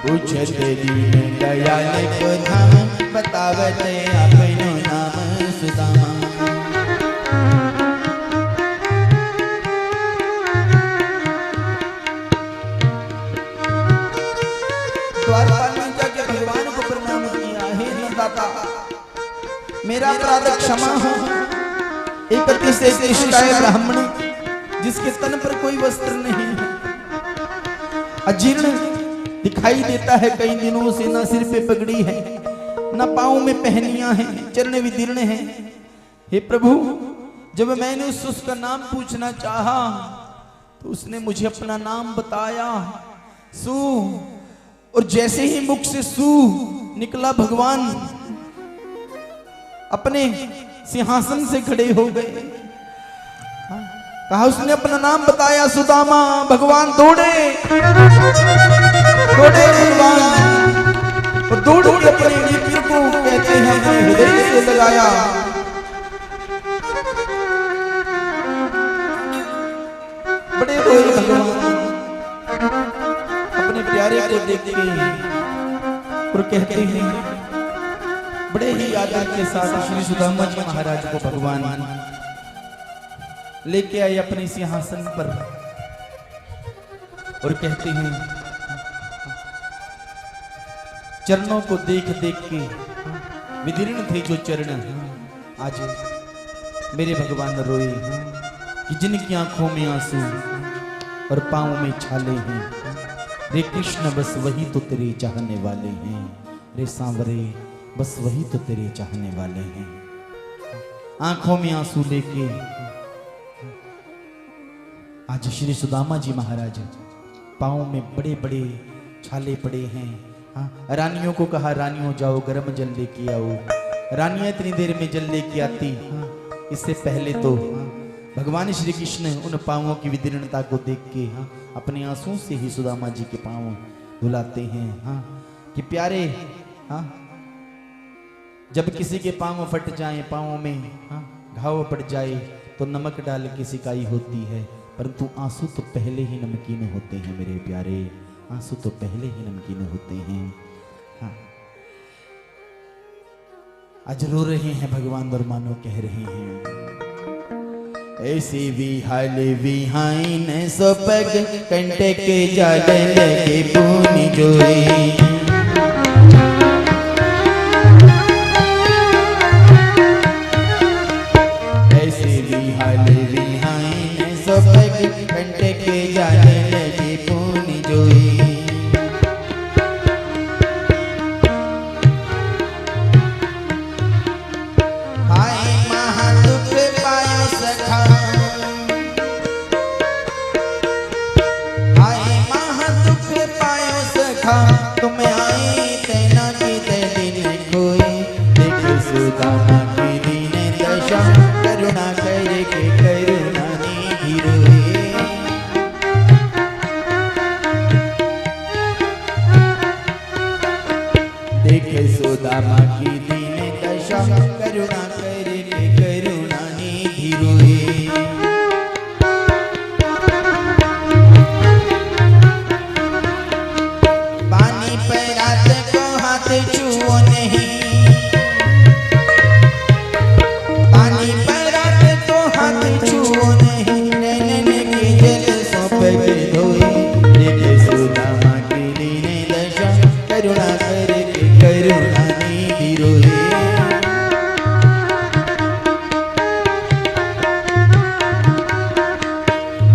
पूछ तेरी है दयाल को धाम बतावत अपनो नाम सुदामा। द्वारपाल ने जाके भगवान को प्रणाम किया। हे नंदाता मेरा अपराध क्षमा हो। एक अति से निष्ठाय ब्राह्मण जिसके तन पर कोई वस्त्र नहीं, अजीर्ण दिखाई देता है कई दिनों से, ना सिर पे पगड़ी है ना पांव में पहनियां हैं, चरण विदीर्ण हैं। हे प्रभु जब मैंने उसका नाम पूछना चाहा तो उसने मुझे अपना नाम बताया सू। और जैसे ही मुख से सू निकला भगवान अपने सिंहासन से खड़े हो गए। कहा उसने अपना नाम बताया सुदामा। भगवान दौड़े दौड़े भगवान और दौड़ के अपने नेत्र को कहते हैं अपने हृदय से लगाया। बड़े रोए भगवान अपने प्यारे को देख के और कहते हैं बड़े ही आदर के साथ श्री सुदामा जी महाराज को भगवान लेके आए अपने सिंहासन पर और कहते हैं चरणों को देख देख के विदीर्ण थे जो चरण आज मेरे भगवान रोए कि जिनकी आंखों में आंसू और पांव में छाले हैं। रे कृष्ण बस वही तो तेरे चाहने वाले हैं। रे सांवरे बस वही तो तेरे चाहने वाले हैं। आंखों में आंसू लेके आज श्री सुदामा जी महाराज पाँव में बड़े बड़े छाले पड़े हैं। रानियों को कहा, रानियों जाओ गर्म जल लेके आओ। रानियां इतनी देर में जल लेके आती। इससे पहले तो भगवान श्री कृष्ण उन पांवों की विदीर्णता को देख के अपने आंसुओं से ही सुदामा जी के पांव धुलाते हैं। कि प्यारे, जब किसी के पांव फट जाएं, पांवों में घाव पड़ जाए तो नमक डाल के सिकाई होती है, परंतु आंसू तो पहले ही नमकीन होते हैं मेरे प्यारे, आंसू तो पहले ही नमकीन होते हैं। आज रो रहे हैं भगवान और मानो कह रहे हैं, ऐसी भी हाल विहाइन सोपग कंटे के जागल के पूनी जोई। ऐसी भी हाल विहाइन सोपग कंटे के जागल के पूनी जोई। तुम आए तेना की दिन कोई, देख सुदामा की दीन दशा, करुणा करके करुणा निधि रोए। देख सुदामा की दीन दशा, करुणा करके करुणा निधि रोए। छुओ नहीं, पानी पर रात तो हाथ छुओ नहीं, नैनन के जल सौंप के धोए। देखे सुदामा की दीन दशा, करुणा करके करुणा निधि रोए।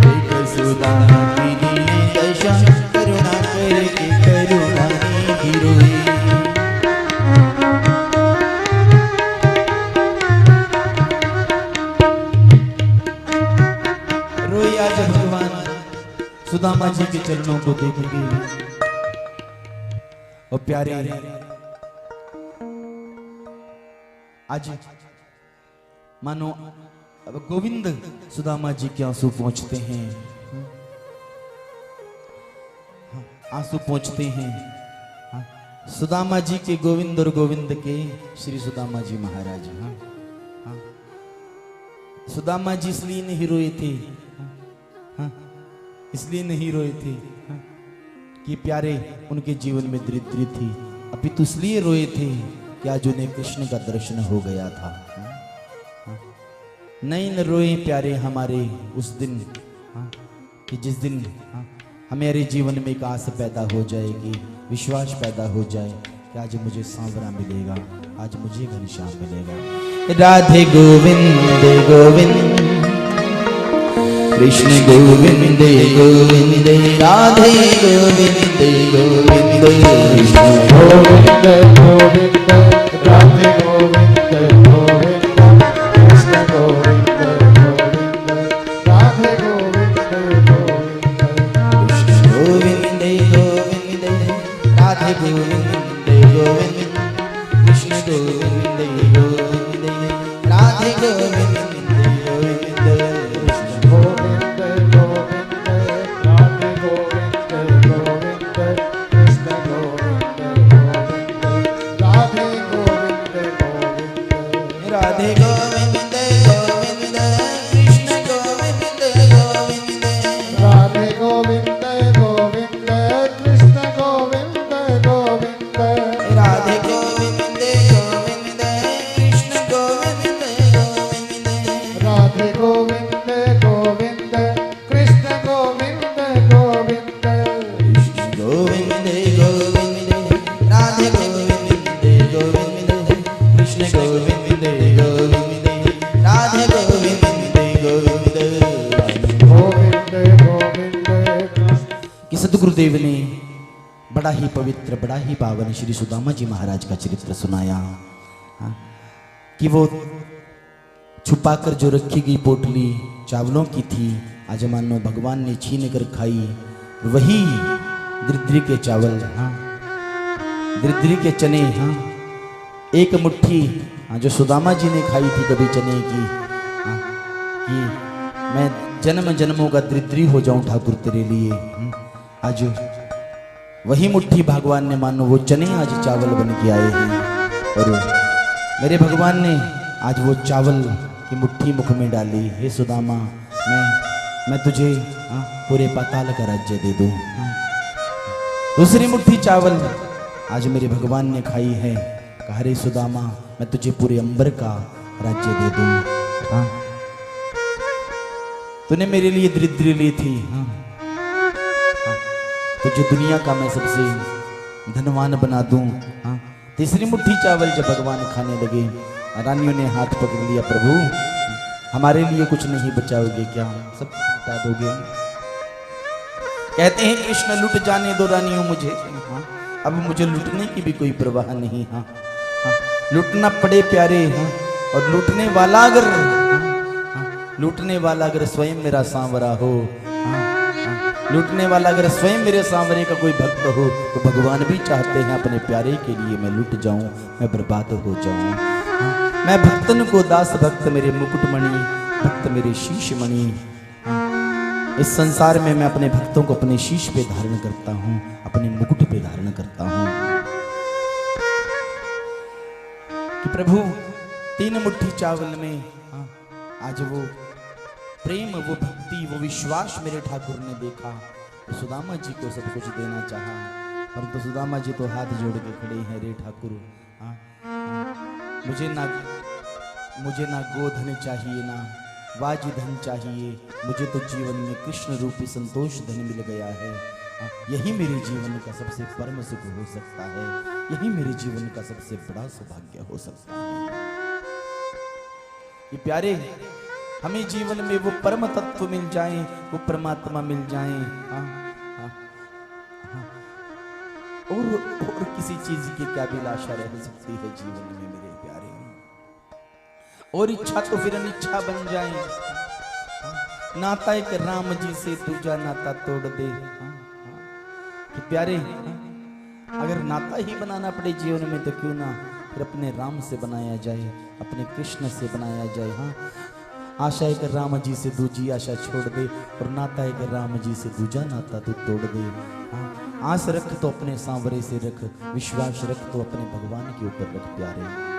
देखे सुदामा की दीन दशा, करुणा करके करुणा निधि रोए। आज भगवान सुदामा जी के चरणों को देखेंगे। और प्यारे, आज मानो अब गोविंद सुदामा जी के आंसू पहुंचते हैं, आंसू पहुंचते हैं सुदामा जी के गोविंद और गोविंद के श्री सुदामा जी महाराज। सुदामा जी इसलिए नहीं रोए थे, इसलिए नहीं रोए थे कि प्यारे उनके जीवन में दरिद्री थी, अपितु इसलिए रोए थे कि आज उन्हें कृष्ण का दर्शन हो गया था। नहीं न रोए प्यारे हमारे उस दिन कि जिस दिन हमारे जीवन में एक आस पैदा हो जाएगी, विश्वास पैदा हो जाए कि आज मुझे सांवरा मिलेगा, आज मुझे घनश्याम मिलेगा। राधे गोविंद गोविंद कृष्ण गोविंद गोविंद, राधे गोविंद गोविंद कृष्ण गोविंद गोविंद, राधे गोविंद गोविंद कृष्ण गोविंद गोविंद, राधे गोविंद गोविंद कृष्ण गोविंद गोविंद, राधे गोविंद गोविंद कृष्ण गोविंद गोविंद, राधे गोविंद बड़ा ही पवित्र, बड़ा ही पावन श्री सुदामा जी महाराज का चरित्र सुनाया। हाँ, कि वो छुपाकर जो रखी गई पोटली चावलों की थी, आज मानो भगवान ने छीन कर खाई। वही दरिद्री के चावल, हाँ, दरिद्री के चने, हाँ, एक मुट्ठी, हाँ, जो सुदामा जी ने खाई थी कभी चने की, हाँ, कि मैं जन्म जन्मों का दरिद्री हो जाऊं ठाकुर तेरे लिए। आज वही मुट्ठी भगवान ने, मानो वो चने आज चावल बन के आए हैं, और मेरे भगवान ने आज वो चावल की मुट्ठी मुख में डाली। हे सुदामा, मैं तुझे, हाँ, पूरे पाताल का राज्य दे दूं। दूसरी मुट्ठी चावल आज मेरे भगवान ने खाई है, कहा रे सुदामा मैं तुझे पूरे अंबर का राज्य दे दूं। हाँ, तूने मेरे लिए दरिद्री ली थी, हाँ, तुझे दुनिया का मैं सबसे धनवान बना दूं। हाँ, तीसरी मुट्ठी चावल जब भगवान खाने लगे, रानियों ने हाथ पकड़ लिया, प्रभु हमारे लिए कुछ नहीं बचाओगे क्या, सब बता दोगे? कहते हैं कृष्ण लुट जाने दो रानियों मुझे, हाँ, अब मुझे लुटने की भी कोई परवाह नहीं। हाँ, हाँ, लुटना पड़े प्यारे, हाँ, और लूटने वाला अगर, हाँ, लूटने वाला अगर स्वयं मेरा सांवरा हो, हाँ, लूटने वाला अगर स्वयं मेरे सांवरे का कोई भक्त हो, तो भगवान भी चाहते हैं अपने प्यारे के लिए मैं लुट जाऊं, मैं बर्बाद हो जाऊं। हाँ, मैं भक्तन को दास भक्त मेरे मुकुटमणि, भक्त मेरे शीश मणि। हाँ, इस संसार में मैं अपने भक्तों को अपने शीश पे धारण करता हूं, अपने मुकुट पे धारण करता हूं। कि प्रभु तीन मुट्ठी चावल में, हाँ, आज वो प्रेम, वो भक्ति, वो विश्वास मेरे ठाकुर ने देखा, तो सुदामा जी को सब कुछ देना चाहा, परंतु तो सुदामा जी तो हाथ जोड़ के खड़े हैं, रे ठाकुर, हाँ, मुझे ना गोधन चाहिए, ना वाज धन चाहिए, मुझे तो जीवन में कृष्ण रूपी संतोष धन मिल गया है। हाँ, यही मेरे जीवन का सबसे परम सुख हो सकता है, यही मेरे जीवन का सबसे बड़ा सौभाग्य हो सकता है। ये प्यारे, हमें जीवन में वो परम तत्व मिल जाए, वो परमात्मा मिल जाए, हाँ, हाँ, हाँ, और किसी चीज की क्या अभिलाषा रह सकती है जीवन में मेरे प्यारे। और इच्छा तो फिर अनिच्छा बन जाए, हाँ, नाता एक राम जी से दूजा नाता तोड़ दे। हाँ, हाँ, कि प्यारे, हाँ, अगर नाता ही बनाना पड़े जीवन में तो क्यों ना फिर अपने राम से बनाया जाए, अपने कृष्ण से बनाया जाए। हाँ, आशा एक राम जी से दूजी आशा छोड़ दे, और नाता एक राम जी से दूजा नाता तू तोड़ दे। हाँ, आस रख तो अपने सांवरे से रख, विश्वास रख तो अपने भगवान के ऊपर रख प्यारे।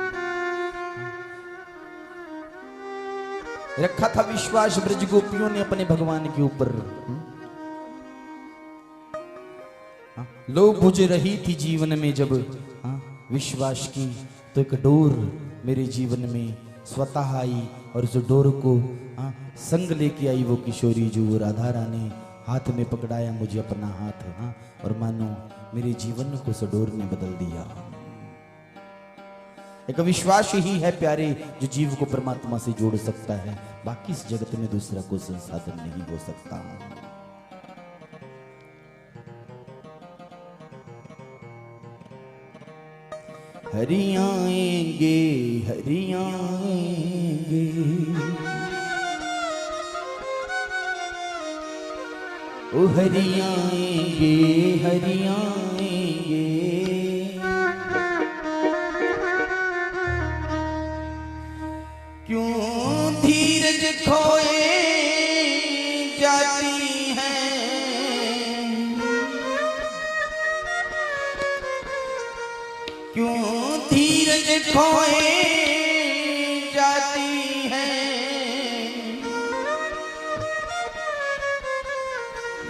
रखा था विश्वास ब्रज गोपियों ने अपने भगवान के ऊपर। हाँ, लो बुझ रही थी जीवन में जब, हाँ, विश्वास की, तो एक डोर मेरे जीवन में स्वतः आई, और उस डोर को, हाँ, संग लेके आई वो किशोरी जो वो राधा रानी, हाथ में पकड़ाया मुझे अपना हाथ, हाँ, और मानो मेरे जीवन को उस डोर ने बदल दिया। एक विश्वास ही है प्यारे जो जीव को परमात्मा से जोड़ सकता है, बाकी इस जगत में दूसरा कोई संसाधन नहीं हो सकता। हरि आएंगे, हरि आएंगे, ओ हरि आएंगे, हरि आएंगे, क्यों धीरज खोए जाती है, क्यों धीरज खोए जाती है,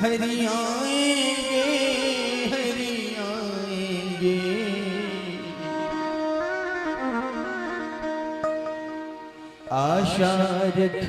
हरि आएंगे, हरि आएंगे, आशा रख।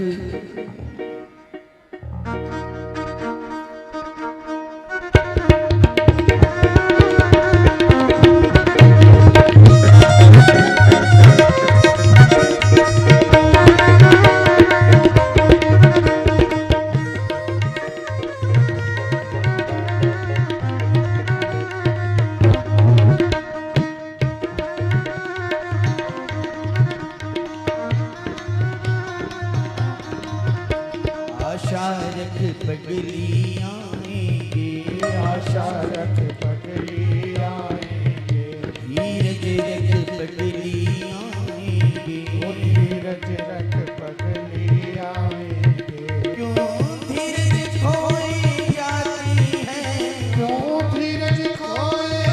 रख पगली आएंगे, आशा रख पगली आएंगे, धीरज रख पगली आएंगे, वो धीरज रख पगली आएंगे। क्यों धीरज खोई जाती है, क्यों धीरज खोए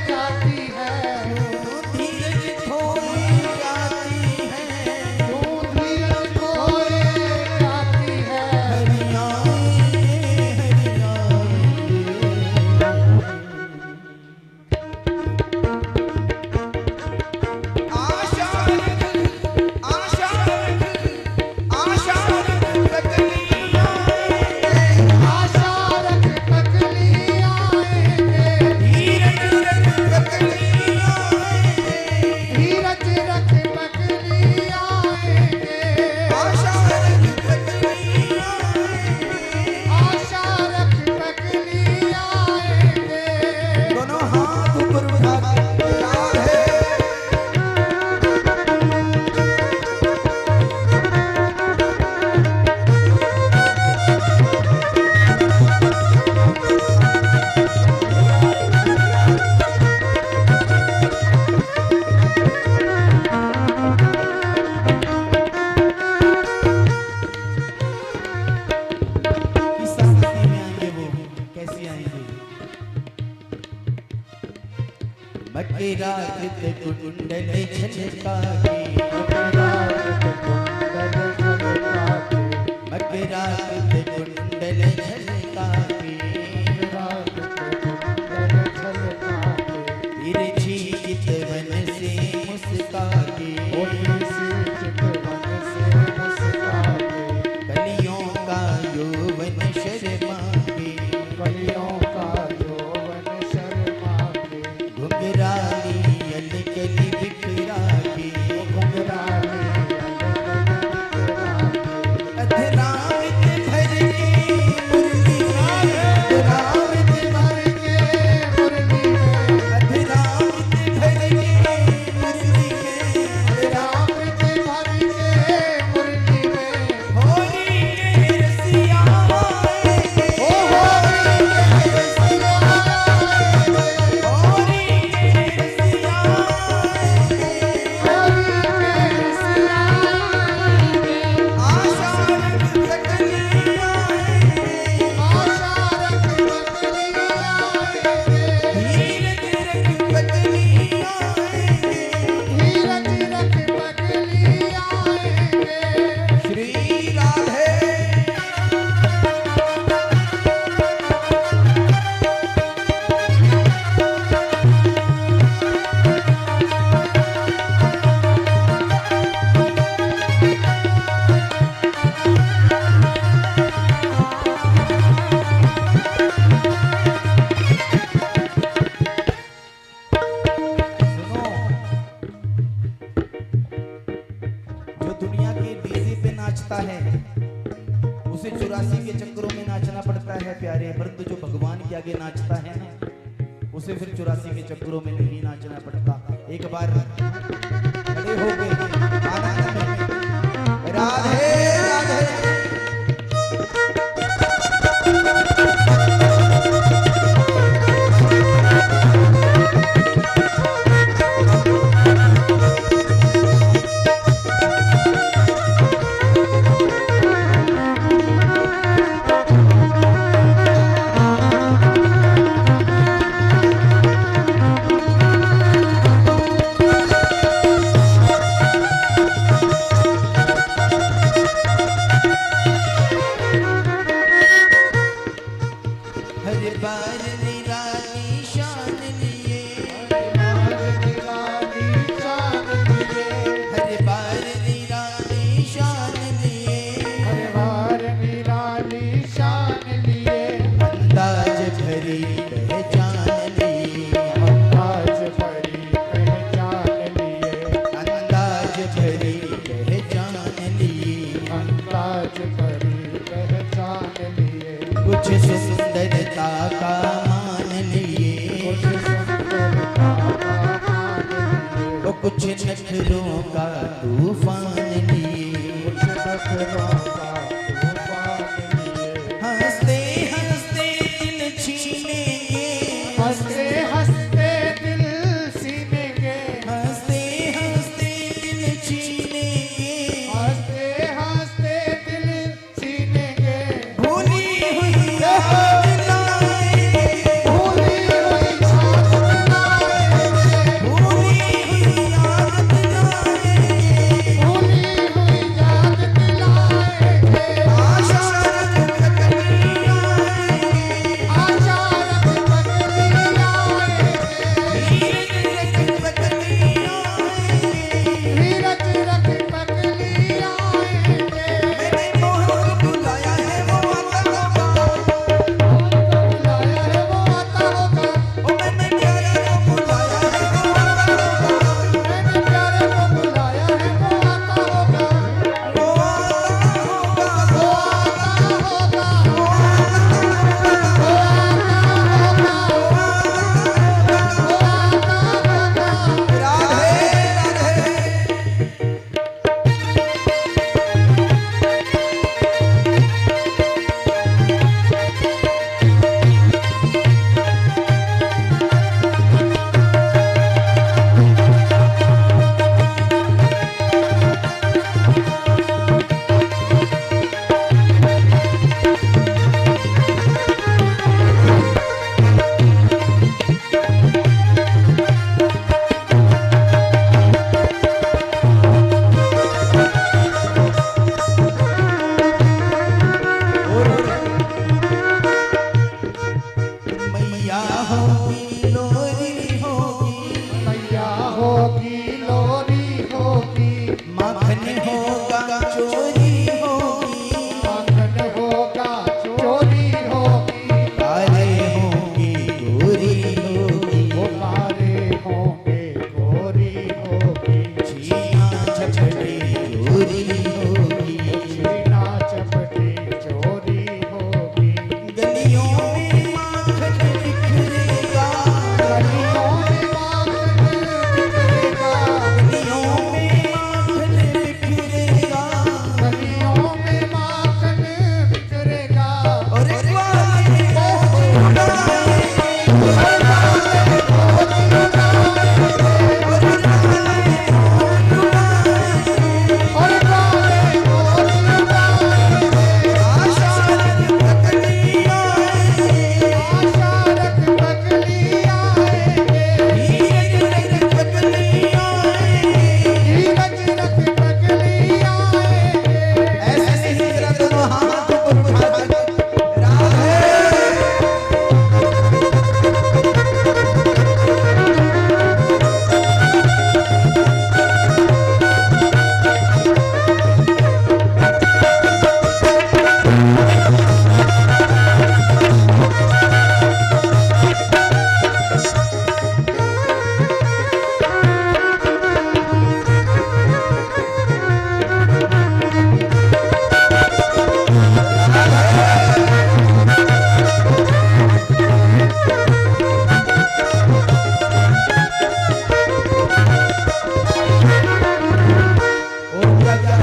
जाती है, क्यों धीरज खोई जाती है, क्यों धीरज खोए जाती है। आशा रख पगली आएंगे, धीरज रख पगली आएंगे, आशा रख पगली आएंगे। दोनों हाथ ऊपर उठा के राधे किस स्थिति में आएंगे वो, कैसी आएंगे? मकरा कृत कुंडल छलका के, मकरा कृत कुंडल छलका के, तिरछी चितवन से मुस्का के, कलियों का यौवन शर्मा के, घुंघराली अलकली बिखरा के, अधरामित भर के मुरली में, अधरामित भर के मुरली में, अधरामित भर के मुरली में, होली के रसिया आएंगे, होली के रसिया आशा रख पगली आएंगे, धीरज रख पगली आएंगे। श्री राधे सुनो, जो दुनिया के डीजे पे नाचता है उसे 84 के चक्करों में नाचना पड़ता है प्यारे, परंतु जो भगवान के आगे नाचता है ना उसे फिर 84 के चक्करों में नहीं नाचना पड़ता। एक बार खड़े हो गए आनंद में राधे राधे कुछ नखरों का तूफान लिए,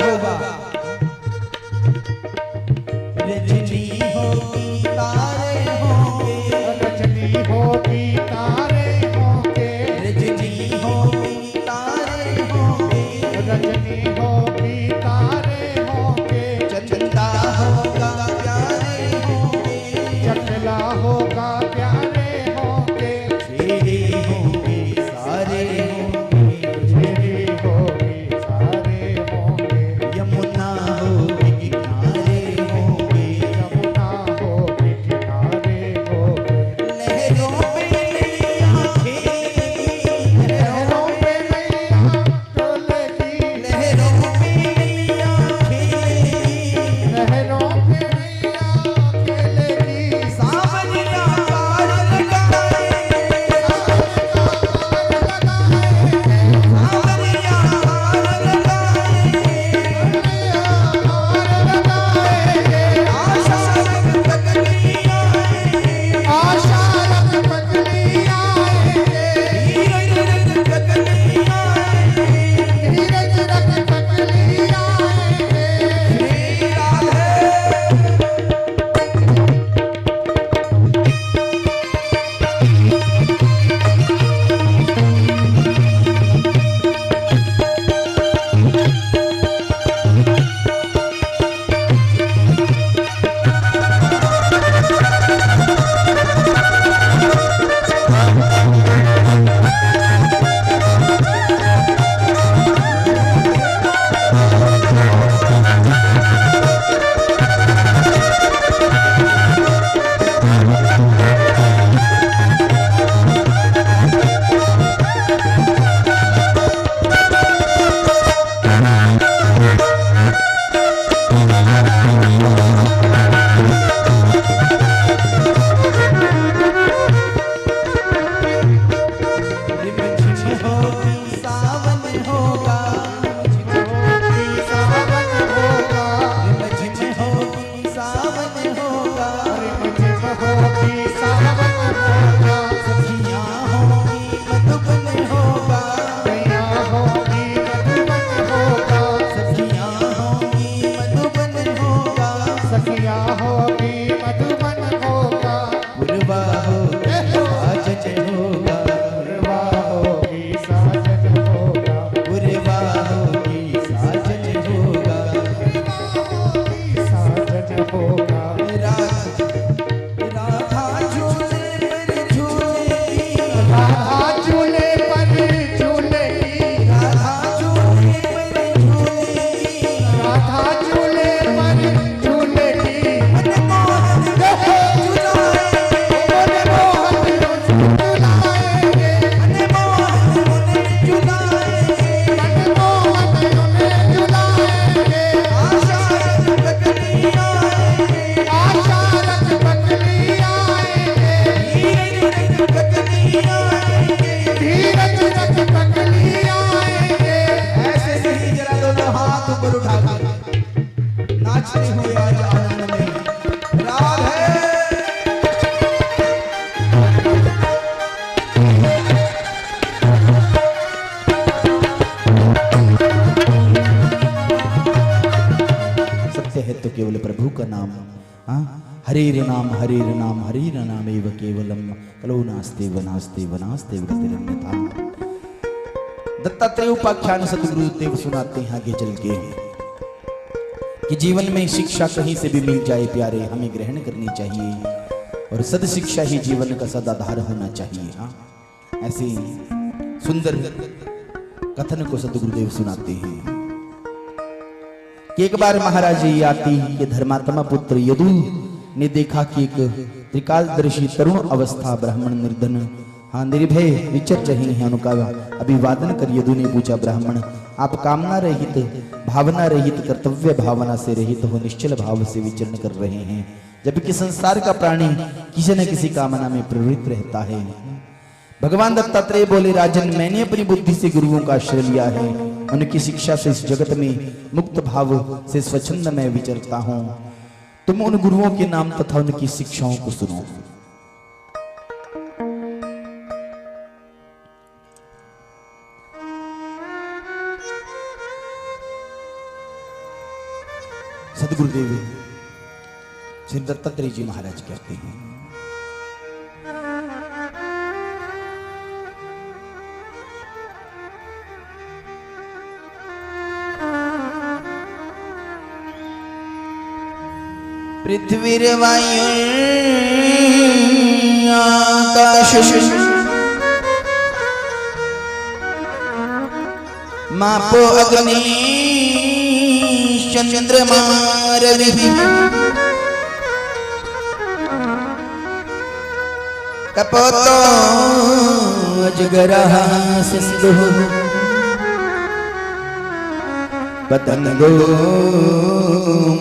होगा। रजनी होगी तारे होंगे, रजनी होगी तारे होंगे, रजनी होगी तारे होंगे, रजनी होगी तारे होंगे, चंदा होगा प्यारे होंगे, चंदला होगा प्यारे होंगे, तेरे होंगे सारे होंगे, तेरी होगी सारे होंगे, यमुना होगी किनारे होंगे, यमुना होगी किनारे होंगे, लहरों पे नैया खेलेगी, लहरों पे नैया डोलेगी, लहरों पे नैया खेलेगी, लहरों पे नैया खेलेगी, सावरिया पार लगाए, सावरिया पार लगाए, आशा रंग पगली आएंगे, आशा रंग पगली आएंगे, धीरज रंग पगली आएंगे, धीरज रंग पगली आएंगे, श्री राधे। रिमझिम होगी सावन होगा, होगी सावन होगा, रिमझिम होगी सावन होगा, रिमझिम होगी सावन होगा, सखियाँ होगी मधुबन होगा, गैया होगी मधुबन होगा, सखियाँ होगी मधुबन होगा, सखिया होगी मधुबन होगा, गुरबा होगा साजन होगा, गुरवा होगी साजन होगा, गुरबा होगी साजन होगा, होगी साजन होगा, राधा झूले पर झूलेगी, राधा झूले पर झूलेगी, राधा झूले पर झूलेगी, राधा झूले पर झूलेगी, मनमोहन झुलाएंगे, मनमोहन उन्हें झुलाएंगे, मनमोहन उन्हें झुलाएंगे, आशा रंग पगली आएंगे, आशा रंग पगली आएंगे, धीरज रंग पगली आएंगे, धीरज रंग पगली आएंगे, ऐसे नहीं जरा दोनों हाथ ऊपर उठा कर नाचते हुए आज आनंद में राधे। सत्य है तो केवल प्रभु का नाम, हाँ हरेर नाम हरेर नाम एव केवलम कलो नास्ते वनास्ते वनास्ते गतिरन्यथा। दत्तात्रेय उपाख्यान सतगुरु देव सुनाते हैं आगे चल के कि जीवन में शिक्षा कहीं से भी मिल जाए प्यारे, हमें ग्रहण करनी चाहिए और सद शिक्षा ही जीवन का सदाधार होना चाहिए। हाँ ऐसे सुंदर कथन को सतगुरुदेव सुनाते हैं कि एक बार महाराज याति के धर्मात्मा पुत्र यदु ने देखा कि एक त्रिकालदर्शी तरुण अवस्था ब्राह्मण निर्धन, हाँ निर्भय विचर रहे हैं। उनका अभिवादन कर यदु ने पूछा, ब्राह्मण आप कामना रहित भावना रहित कर्तव्य भावना से रहित हो निश्चल भाव से विचरण कर रहे हैं, जबकि संसार का प्राणी किसी न किसी कामना में प्रवृत्त रहता है। भगवान दत्तात्रेय बोले, राजन मैंने अपनी बुद्धि से गुरुओं का आश्रय लिया है, उनकी शिक्षा से इस जगत में मुक्त भाव से स्वच्छंद मैं विचरता हूं। तुम उन गुरुओं के नाम तथा उनकी शिक्षाओं को सुनो। सदगुरुदेव श्री दत्तात्रेय जी महाराज कहते हैं, पृथ्वीर्वायु आकाश मापो अग्नि चंद्रमा रवि कपोतो अजगरः सिंधु पतंगो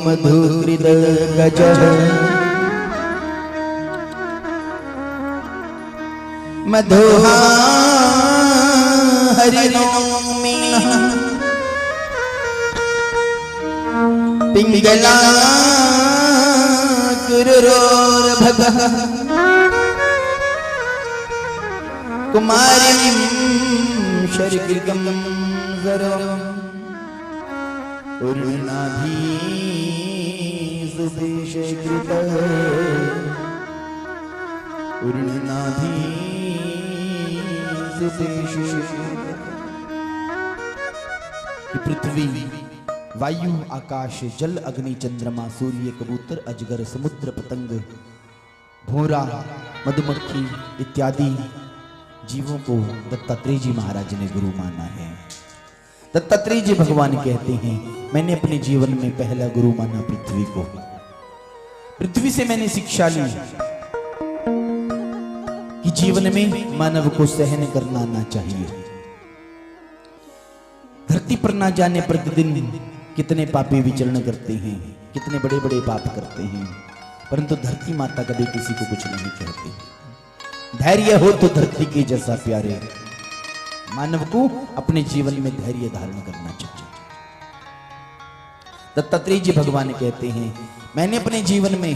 मधुकृत गजः मधुहा हरिणो मीनः पिंगला कुरुरोर्भगः कुमारीं शर्गिगं जरो उर्नाभी सुदेशकृत उर्नाभी सुदेशकृत। पृथ्वी, वायु, आकाश, जल, अग्नि, चंद्रमा, सूर्य, कबूतर, अजगर, समुद्र, पतंग, भोरा, मधुमक्खी इत्यादि जीवों को दत्तात्रेय जी महाराज ने गुरु माना है। दत्तात्रेय जी भगवान कहते हैं, मैंने अपने जीवन में पहला गुरु माना पृथ्वी को। पृथ्वी से मैंने शिक्षा ली कि जीवन में मानव को सहन करना आना चाहिए। धरती पर ना जाने प्रतिदिन कितने पापी विचरण करते हैं, कितने बड़े बड़े पाप करते हैं, परंतु धरती माता कभी किसी को कुछ नहीं कहती। धैर्य हो तो धरती के जैसा प्यारे, मानव को अपने जीवन में धैर्य धारण करना चाहिए। दत्तात्रेय जी भगवान कहते हैं, मैंने अपने जीवन में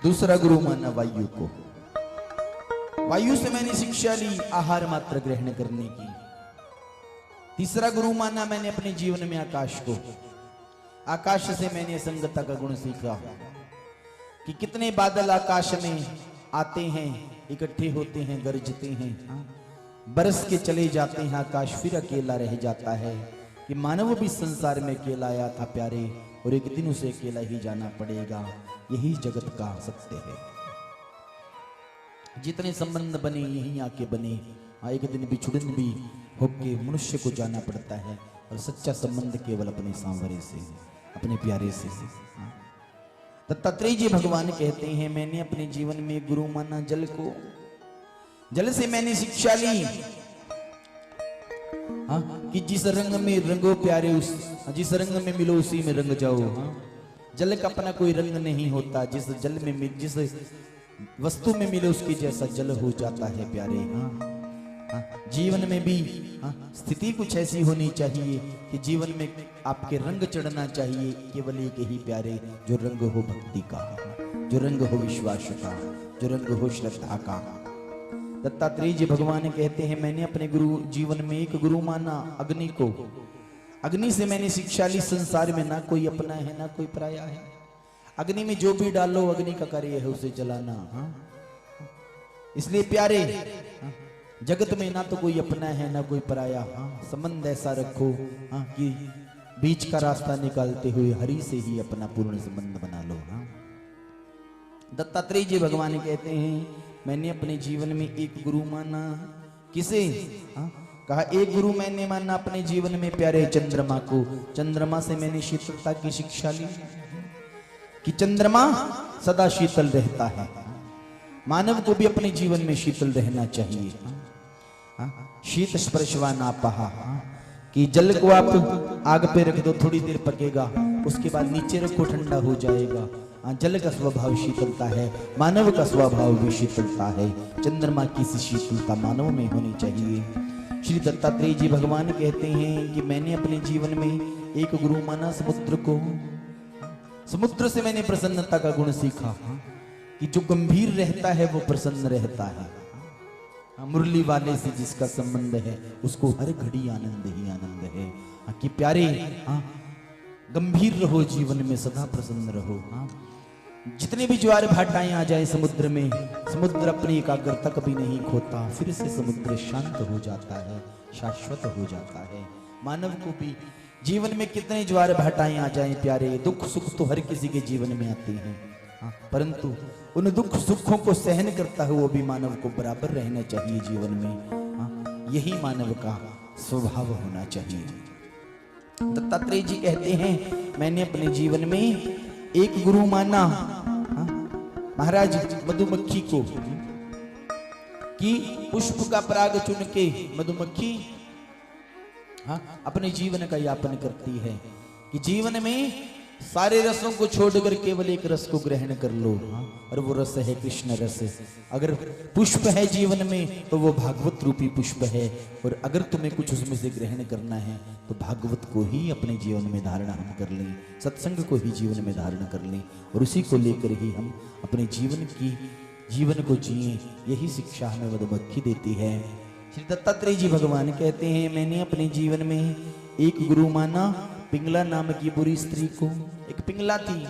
दूसरा गुरु माना वायु को। वायु से मैंने शिक्षा ली आहार मात्र ग्रहण करने की। तीसरा गुरु माना मैंने अपने जीवन में आकाश को। आकाश से मैंने संगता का गुण सीखा कि कितने बादल आकाश में आते हैं, इकट्ठे होते हैं, गरजते हैं, बरस के चले जाते हैं, आकाश फिर अकेला रह जाता है। कि मानव भी संसार में अकेला आया था प्यारे, और एक दिन उसे अकेला ही जाना पड़ेगा। यही जगत का सत्य है। जितने संबंध बने यहीं आके बने, एक दिन बिछुड़न भी होके मनुष्य को जाना पड़ता है। और सच्चा संबंध केवल अपने सांवरे से, अपने प्यारे से। दत्तात्रेय जी भगवान कहते हैं, मैंने अपने जीवन में गुरु माना जल को। जल से मैंने शिक्षा ली कि जिस रंग में रंगो प्यारे, उस जिस रंग में मिलो उसी में रंग जाओ। जल का अपना कोई रंग नहीं होता, जिस जल में जिस वस्तु में मिले उसके जैसा जल हो जाता है प्यारे। जीवन में भी स्थिति कुछ ऐसी होनी चाहिए कि जीवन में आपके रंग चढ़ना चाहिए, केवल एक ही प्यारे, जो रंग हो भक्ति का, जो रंग हो विश्वास का, जो रंग हो श्रद्धा का। दत्तात्रेय जी भगवान कहते हैं, मैंने अपने गुरु जीवन में एक गुरु माना अग्नि को। अग्नि से मैंने शिक्षा ली, संसार में ना कोई अपना है ना कोई पराया है। अग्नि में जो भी डालो अग्नि का कार्य है उसे जलाना। इसलिए प्यारे, जगत में ना तो कोई अपना है ना कोई पराया। संबंध ऐसा रखो कि बीच का रास्ता निकालते हुए हरि से ही अपना पूर्ण संबंध बना लो। दत्तात्रेय जी भगवान कहते हैं, मैंने अपने जीवन में एक गुरु माना। किसे? कहा एक गुरु मैंने माना अपने जीवन में प्यारे चंद्रमा को। चंद्रमा से मैंने शीतलता की शिक्षा ली कि चंद्रमा सदा शीतल रहता है। मानव को भी अपने जीवन में शीतल रहना चाहिए। शीत स्पर्शवा नापहा, कि जल को आप आग पे रख दो, थोड़ी देर पकेगा, उसके बाद नीचे रखो ठंडा हो जाएगा। जल का स्वभाव शीतलता है, मानव का स्वभाव भी शीतलता है। चंद्रमा की सी शीतलता मानव में होनी चाहिए। श्री दत्तात्रेय जी भगवान कहते हैं कि मैंने अपने जीवन में एक गुरु माना समुद्र को। समुद्र से मैंने प्रसन्नता का गुण सीखा कि जो गंभीर रहता है वो प्रसन्न रहता है। मुरली वाले से जिसका संबंध है उसको हर घड़ी आनंद ही आनंद है। कि प्यारे, गंभीर रहो, जीवन में सदा प्रसन्न रहो। हाँ, जितने भी ज्वार भाटाएं आ जाए समुद्र में, समुद्र अपनी एकाग्रता कभी नहीं खोता, फिर से समुद्र शांत हो जाता है, शाश्वत हो जाता है। मानव को भी जीवन में कितने ज्वार भाटाएं आ जाएं प्यारे, दुख सुख तो हर किसी के जीवन में आते हैं। हाँ, परंतु उन दुख सुखों को सहन करता है वो भी मानव को बराबर रहना चाहिए जीवन में। हाँ, यही मानव का स्वभाव होना चाहिए। दत्तात्रेय जी कहते हैं मैंने अपने जीवन में एक गुरु माना, हाँ, महाराज मधुमक्खी को, कि पुष्प का पराग चुन के मधुमक्खी हाँ, अपने जीवन का यापन करती है कि जीवन में सारे रसों को छोड़कर केवल एक रस को ग्रहण कर लो। हाँ, और वो रस है कृष्ण रस। अगर पुष्प है जीवन में तो वो भागवत रूपी पुष्प है, और अगर तुम्हें कुछ उसमें से ग्रहण करना है तो भागवत को ही अपने जीवन में धारण हम कर लें, सत्संग को ही जीवन में धारण कर लें, और उसी को लेकर ही हम अपने जीवन को जिए। यही शिक्षा हमें मधुमक्खी देती है। श्री दत्तात्रेय जी भगवान कहते हैं मैंने अपने जीवन में एक गुरु माना, पिंगला नाम की बुरी स्त्री को। एक पिंगला थी,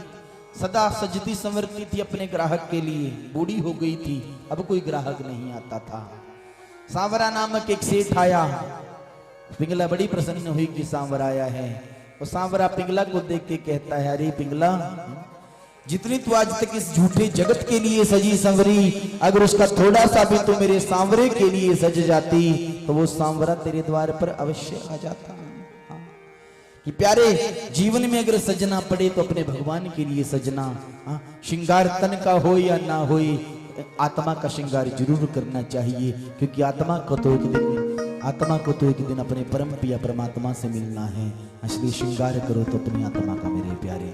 सदा सजती संवरती थी अपने ग्राहक के लिए, बूढ़ी हो गई थी, अब कोई ग्राहक नहीं आता था। सांवरा नामक एक सेठ आया, पिंगला बड़ी प्रसन्न हुई कि सांवरा आया है। और सांवरा पिंगला को देख के कहता है अरे पिंगला, जितनी तू आज तक इस झूठे जगत के लिए सजी संवरी, अगर उसका थोड़ा सा भी तो मेरे सांवरे के लिए सज जाती तो वो सांवरा तेरे द्वार पर अवश्य आ जाता। हाँ, कि प्यारे जीवन में अगर सजना पड़े तो अपने भगवान के लिए सजना। हाँ, श्रृंगार तन का हो या ना हो, आत्मा का श्रृंगार जरूर करना चाहिए, क्योंकि आत्मा को तो एक दिन अपने परम पिया परमात्मा से मिलना है। इसलिए श्रृंगार करो तो अपनी आत्मा का मेरे प्यारे।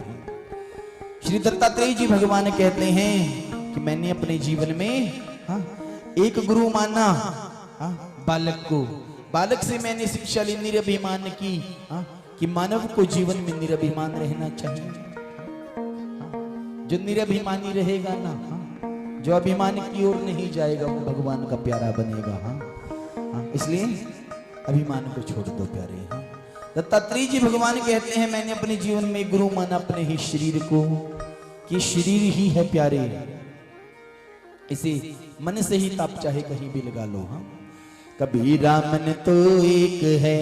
श्री दत्तात्रेय जी भगवान कहते हैं कि मैंने अपने जीवन में हाँ, एक गुरु माना, हाँ, बालक को। बालक से मैंने शिक्षा ली, निरभिमान की, हाँ, कि मानव को जीवन में निरभिमान रहना चाहिए। हाँ, जो निरभिमानी रहेगा ना, हाँ, जो अभिमान की ओर नहीं जाएगा वो भगवान का प्यारा बनेगा। हाँ, हाँ, इसलिए अभिमान को छोड़ दो प्यारे। हाँ, दत्तात्रेय जी भगवान कहते हैं मैंने अपने जीवन में गुरु माना अपने ही शरीर को, कि शरीर ही है प्यारे, इसे मन से ही ताप चाहे कहीं भी लगा लो। हाँ, कबीरा मन तो एक है,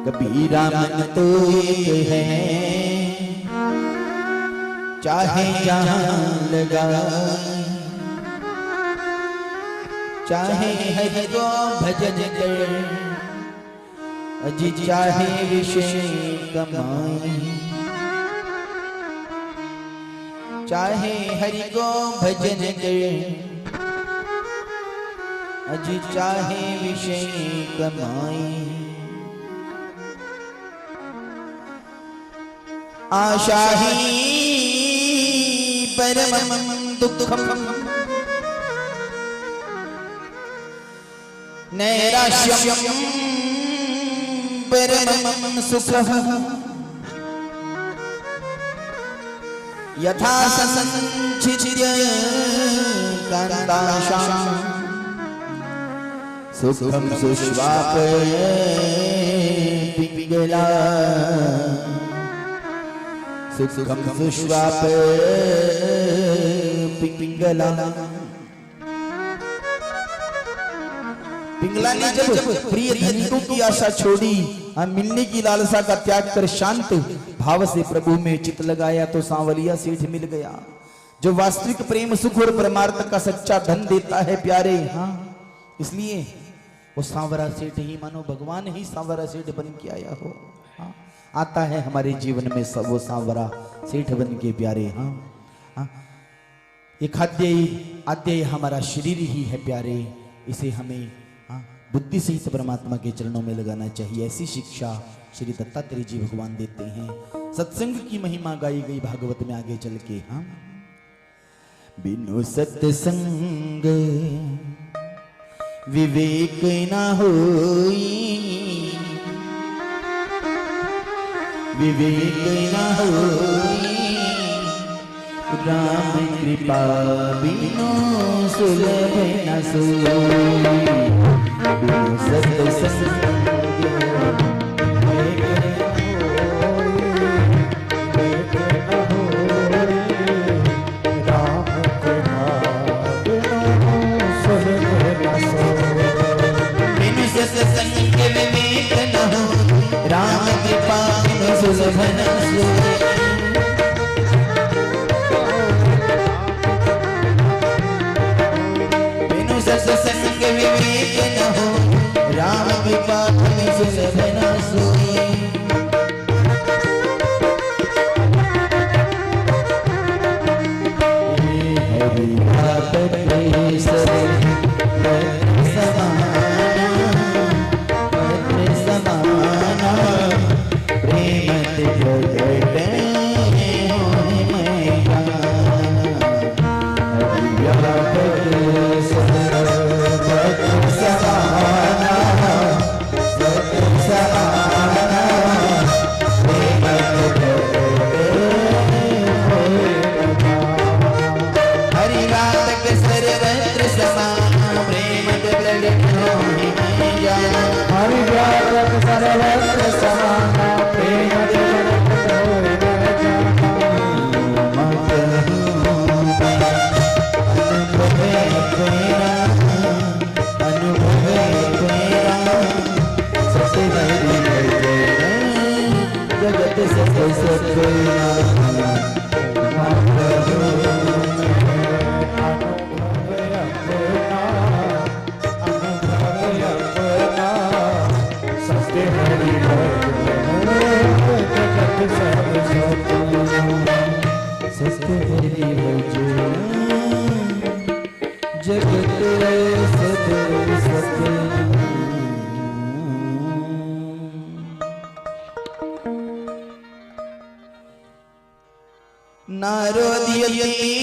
कबीरा मन तो एक है, चाहे जहां लगा, चाहे हरि को भजन कर, अजी चाहे विषय कमाई, चाहे हरि को भजन कर, अजी चाहे विषय कमाई। आशा ही परमं दुःखम्, नैराश्यं परमं सुखम्, यथा संचित्य कान्ताशां, सुखं सुष्वापय पिंगला, सुखं सुष्वापय पिंगला। पिंगला ने जब प्रिय धनिकों की आशा छोड़ी, मिलने की लालसा का त्याग कर शांत भाव से प्रभु में चित लगाया तो सांवलिया सेठ मिल गया, जो वास्तविक प्रेम सुख और परमार्थ का सच्चा धन देता है प्यारे। हाँ, इसलिए वो सांवरा सेठ ही मानो भगवान ही सांवरा सेठ बन के आया हो। हाँ, आता है हमारे जीवन में सब वो सांवरा सेठ बन के प्यारे। हाँ, हाँ, ये आद्य हमारा शरीर ही है प्यारे, इसे हमें बुद्धि सहित परमात्मा के चरणों में लगाना चाहिए। ऐसी शिक्षा श्री दत्तात्रेय जी भगवान देते हैं। सत्संग की महिमा गाई गई भागवत में आगे चल के। हाँ, बिनु सत्संग विवेक न होई, विवेक न होई, राम कृपा बिनु सुलभ न सोई सत्संग राम कृपा बिनु सुलभ न सोई बिनु सत्संग विवेक न हो राम कृपा बिनु सुलभ न सोई हरि भक्त नारोदयति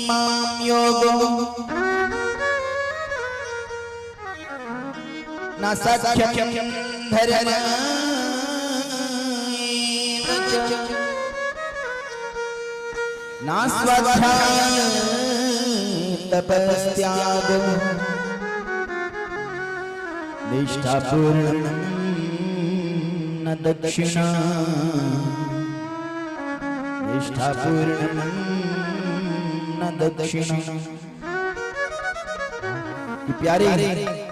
मां योगो न सख्यं धरण न स्वाध्याय तपस्त्याग निष्ठापूर्णं न दक्षिणा निष्ठापूर्णं न दक्षिणा। प्यारे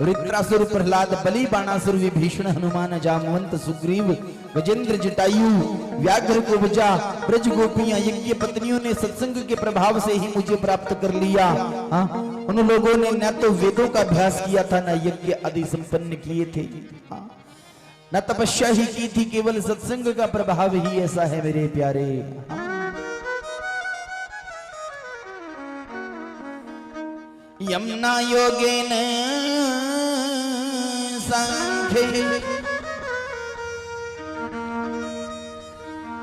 रुद्रासुर प्रहलाद बलि बाणासुर विभीषण हनुमान जामवंत सुग्रीव गजेंद्र जटायु व्याघ्र को बजा ब्रज गोपियां यज्ञ पत्नियों ने सत्संग के प्रभाव से ही मुझे प्राप्त कर लिया। हाँ, उन लोगों ने न तो वेदों का अभ्यास किया था न यज्ञ आदि संपन्न किए थे, हाँ, न तपस्या ही की थी, केवल सत्संग का प्रभाव ही ऐसा है मेरे प्यारे। हाँ। यमुना योगेन सांख्ये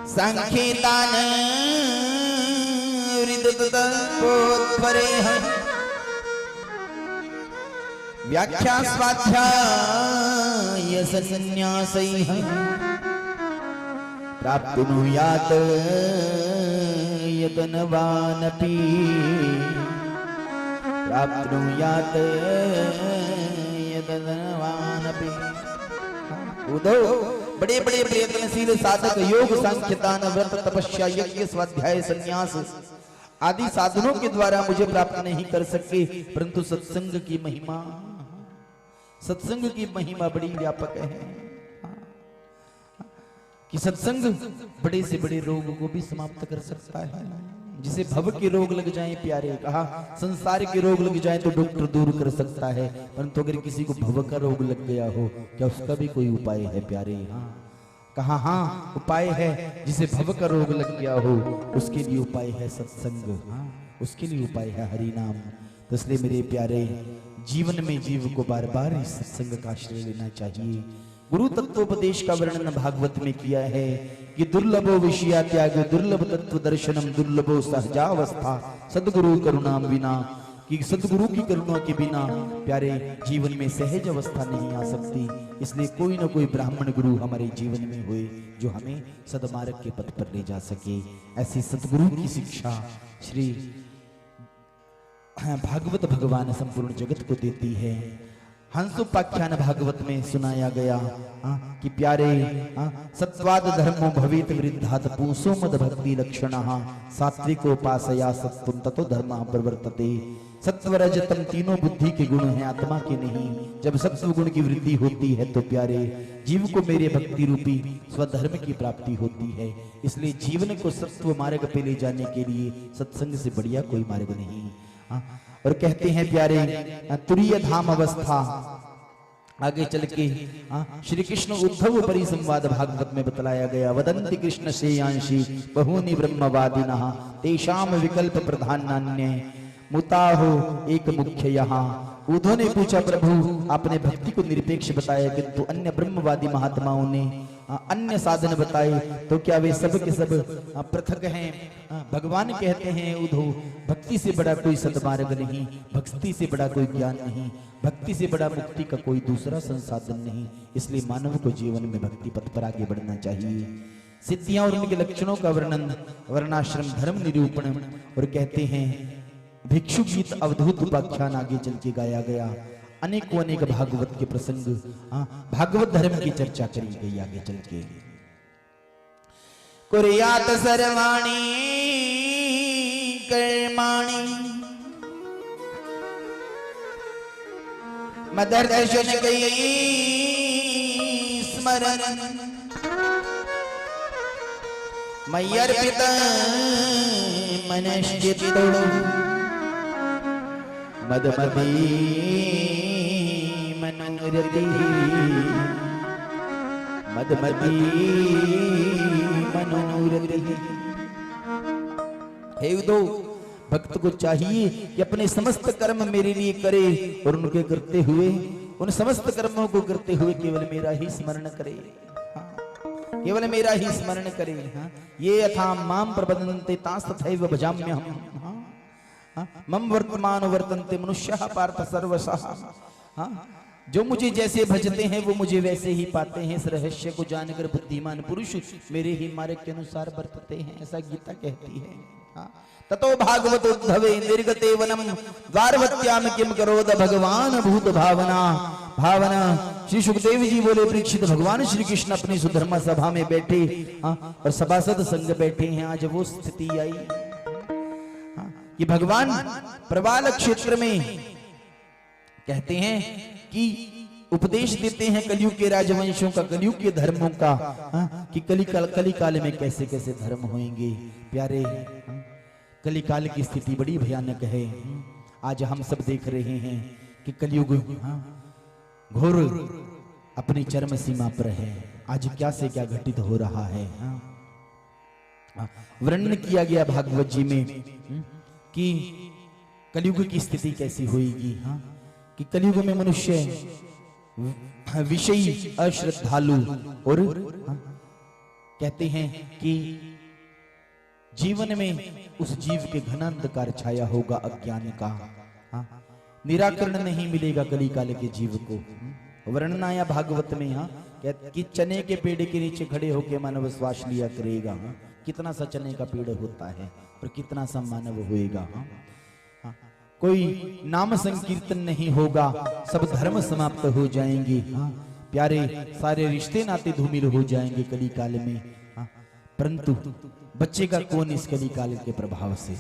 सांख्येतान विदितपोत्परे व्याख्या स्वाध्याय संन्यासैः प्राप्नुयात् यतनवानपि प्राप्नुयात् यतनवानपि। उद्धव बड़े बड़े प्रयत्नशील साधक योग सांख्य दान व्रत तपस्या यज्ञ स्वाध्याय संन्यास आदि साधनों के द्वारा मुझे प्राप्त नहीं कर सके, परंतु सत्संग की महिमा, सत्संग की महिमा बड़ी व्यापक है कि सत्संग बड़े से बड़े रोग को भी समाप्त कर सकता है। जिसे भव के रोग लग जाएं प्यारे, कहा संसार के रोग लग जाएं तो डॉक्टर दूर कर सकता है, परंतु अगर किसी को भव का रोग लग गया हो क्या उसका भी कोई उपाय है प्यारे? हाँ, कहा हाँ उपाय है। जिसे भव का रोग लग गया हो उसके लिए उपाय है सत्संग, हाँ, उसके लिए उपाय है हरि नाम। तो इसलिए मेरे प्यारे जीवन में जीव को बार बार इस सत्संग का आश्रय लेना चाहिए। गुरु तत्वोपदेश का वर्णन भागवत में किया है कि दुर्लभो विषया त्याग दुर्लभ तत्व दर्शनम दुर्लभो सहजावस्था सदगुरु करुणाम विना, कि सदगुरु की करुणा के बिना प्यारे जीवन में सहज अवस्था नहीं आ सकती। इसलिए कोई ना कोई ब्राह्मण गुरु हमारे जीवन में हुए जो हमें सदमार्ग के पथ पर ले जा सके। ऐसी सदगुरु की शिक्षा श्री भागवत भगवान संपूर्ण जगत को देती है। हंसोपाख्यान भागवत में सुनाया गया कि प्यारे सत्वाद धर्मो भवेत वृद्धात पूसो मद भक्ति लक्षणः सात्विकोपासया सत्वं ततो धर्मः प्रवर्तते। सत्व रजतम तीनों बुद्धि के गुण हैं, आत्मा के नहीं। जब सत्व गुण की वृद्धि होती है तो प्यारे जीव को मेरे भक्ति रूपी स्वधर्म की प्राप्ति होती है। इसलिए जीवन को सत्व मार्ग पे ले जाने के लिए सत्संग से बढ़िया कोई मार्ग नहीं। और कहते हैं प्यारे तुरीय धाम अवस्था आगे चल के श्री कृष्ण उद्धव परिसंवाद भागवत में बतलाया गया। वदंति कृष्ण श्रेयांशी बहूनि ब्रह्मवादिनः तेषाम विकल्प प्रधानान्य मुताहो एक मुख्य यहाँ। उद्धव ने पूछा प्रभु आपने भक्ति को निरपेक्ष बताया किंतु अन्य ब्रह्मवादी महात्माओं ने अन्य साधन बताए, तो क्या वे सब के सब पृथक हैं? भगवान कहते हैं उद्धव भक्ति से बड़ा कोई सद्मार्ग नहीं, भक्ति से बड़ा कोई ज्ञान नहीं, भक्ति से बड़ा मुक्ति का कोई दूसरा संसाधन नहीं। इसलिए मानव को जीवन में भक्ति पथ पर आगे बढ़ना चाहिए। सिद्धियां और उनके लक्षणों का वर्णन, वर्णाश्रम धर्म निरूपण और कहते हैं भिक्षु गीत अवधूत उपाख्यान आगे चल के गाया गया। अनेकों अनेक भागवत के प्रसंग भागवत धर्म की चर्चा करी गई आगे चल के। कुर्यात सर्वाणि कर्माणि मदर्शन गई स्मरण मय्यर्पित मनश्चित्तो मदमती मनोरति मदमती मनोरति। हे उद्धव भक्त को चाहिए कि अपने समस्त कर्म मेरे लिए करे और उनके करते हुए उन समस्त कर्मों को करते हुए केवल मेरा ही स्मरण करे, केवल मेरा ही स्मरण करे। ये यथा माम प्रबंधन्ते तास्तथैव भजाम्यहम् मम वर्तमान वर्तन्ते मनुष्यः पार्थ सर्वशः। जो मुझे जैसे भजते हैं वो मुझे वैसे ही पाते हैं। इस रहस्य को जानकर बुद्धिमान पुरुष मेरे ही मार्ग के अनुसार वर्तते हैं, ऐसा गीता कहती है। ततो भागवत उद्धवे निर्गते वनम द्वारवत्याम किम करोद भगवान भूत भावना भावना। श्री सुखदेव जी बोले परीक्षित भगवान श्री कृष्ण अपनी सुधर्मा सभा में बैठे और सभासद संग बैठे हैं। आज वो स्थिति आई कि भगवान प्रवाल क्षेत्र में कहते हैं कि उपदेश देते हैं कलयुग के राजवंशों का, कलयुग के धर्मों का, कि कली काल में कैसे कैसे धर्म होंगे। प्यारे कली काल की स्थिति बड़ी भयानक है। आज हम सब देख रहे हैं कि कलयुग घोर अपनी चरम सीमा पर है। आज क्या से क्या घटित हो रहा है। वर्णन किया गया भागवत जी में कि कलयुग की स्थिति कैसी होगी। कि कलयुग में मनुष्य विषयी अश्रद्धालु और कहते हैं कि जीवन में उस जीव के घन अंधकार छाया होगा अज्ञान का। निराकरण नहीं मिलेगा कली काल के जीव को। वर्णन आया भागवत में कि चने के पेड़ के नीचे खड़े होकर मानव श्वास लिया करेगा। कितना सा चने का पेड़ होता है और कितना सा मानव होएगा। कोई नाम संकीर्तन नहीं होगा, सब धर्म समाप्त हो जाएंगे। प्यारे सारे रिश्ते नाते धूमिल हो जाएंगे कली काल में। परंतु बचेगा कौन इस कली काल के प्रभाव से?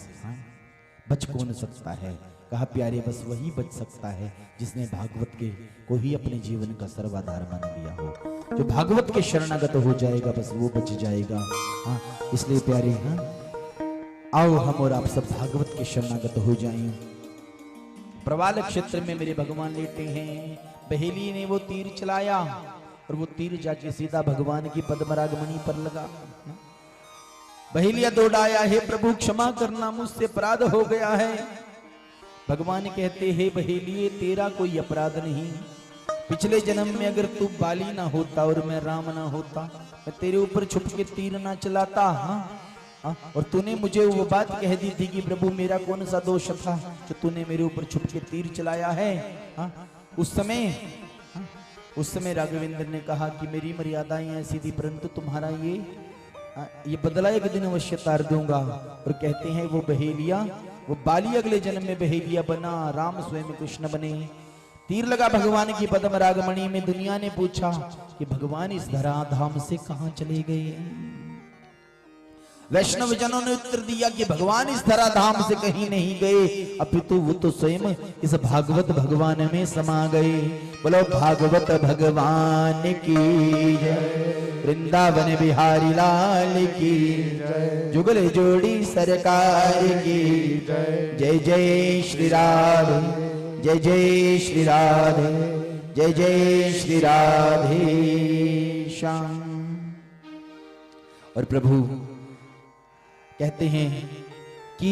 बच कौन सकता है? कहा प्यारे बस वही बच सकता है जिसने भागवत के को ही अपने जीवन का सर्वाधार मान लिया हो। जो भागवत के शरणागत हो जाएगा बस वो बच जाएगा। इसलिए प्यारे आओ हम और आप सब भागवत के शरणागत हो जाएं। प्रवाल क्षेत्र में मेरे भगवान लेटे हैं। बहेली ने वो तीर चलाया और वो तीर जाके सीधा भगवान की पद्मरागमणि पर लगा। बहेलिया दौड़ाया, हे प्रभु क्षमा करना, मुझसे अपराध हो गया है। भगवान कहते हैं बहेलिए तेरा कोई अपराध नहीं। पिछले जन्म में अगर तू बाली ना होता और मैं राम ना होता, मैं तेरे ऊपर छुप के तीर ना चलाता। और तूने मुझे वो बात कह दी थी कि प्रभु मेरा कौन सा दोष था जो तूने मेरे ऊपर छुप के तीर चलाया है। उस समय राघवेंद्र ने कहा कि मेरी मर्यादाएं ऐसी थी, परंतु तुम्हारा ये बदला एक दिन अवश्य तार दूंगा। और कहते हैं वो बहेलिया, वो बाली अगले जन्म में बहेलिया बना, राम स्वयं कृष्ण बने। तीर लगा भगवान की पद्म रागमणि में। दुनिया ने पूछा कि भगवान इस धराधाम से कहां चले गए। वैष्णव जनों ने उत्तर दिया कि भगवान इस धराधाम से कहीं नहीं गए, अपितु वो तो स्वयं इस भागवत भगवान में समा गए। बोलो भागवत भगवान की जय, वृंदावन बिहारी लाल की जय, जुगल जोड़ी सरकार की जय। जय जय श्री राधे, जय जय श्री राधे, जय जय श्री राधे श्याम। और प्रभु कहते हैं कि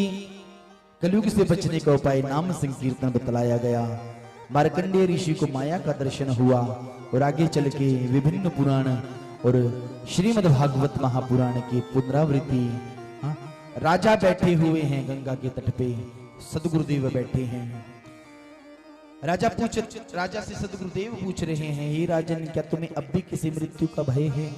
कलयुग से बचने का उपाय नाम संकीर्तन बतलाया गया। मार्कंडेय ऋषि को माया का दर्शन हुआ और आगे चल के विभिन्न पुराण और श्रीमद् भागवत महापुराण की पुनरावृत्ति। राजा बैठे हुए हैं गंगा के तट पे, सदगुरुदेव बैठे हैं। राजा से सदगुरुदेव पूछ रहे हैं, हे राजन क्या तुम्हें अब भी किसी मृत्यु का भय है?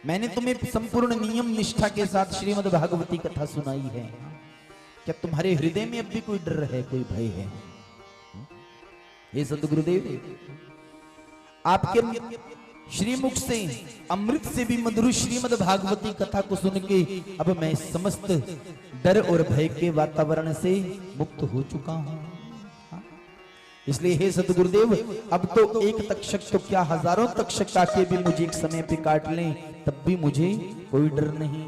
मैंने तुम्हें संपूर्ण नियम निष्ठा के साथ श्रीमद् भागवती कथा सुनाई है, क्या तुम्हारे हृदय में अब भी कोई डर है, कोई भय है? हे सदगुरुदेव, आपके श्रीमुख से अमृत से भी मधुर श्रीमद् भागवती कथा को सुन के अब मैं समस्त डर और भय के वातावरण से मुक्त हो चुका हूं। इसलिए हे सदगुरुदेव, अब तो एक तक्षक तो क्या हजारों तक्षक आके भी मुझे एक समय पे काट लें, तब भी मुझे कोई डर नहीं।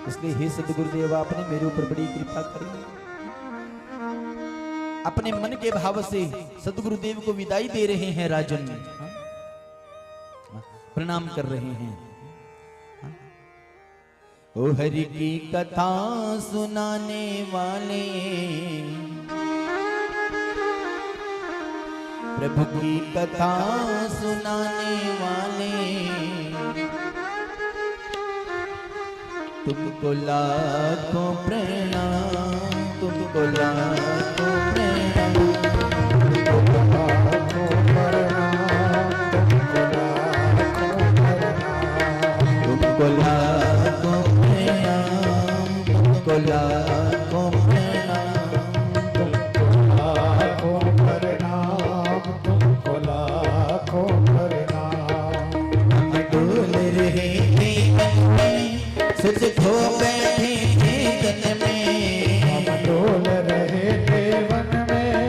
इसलिए हे सदगुरुदेव, आपने मेरे ऊपर बड़ी कृपा करी। अपने मन के भाव से सदगुरुदेव को विदाई दे रहे हैं राजन, प्रणाम कर रहे हैं। ओ हरि की कथा सुनाने वाले, प्रभु की कथा सुनाने वाले, तुमको लाखों प्रणाम, तुमको लाखों प्रणाम, तुमको लाखों प्रणाम, तुमको लाखों प्रणाम, तुमको लाखों प्रणाम, तुमको लाखों प्रणाम, तुमको लाखों प्रणाम। हम डोल रहे थे मन में, सुध खो बैठे थे तन में, हम डोल रहे थे वन में,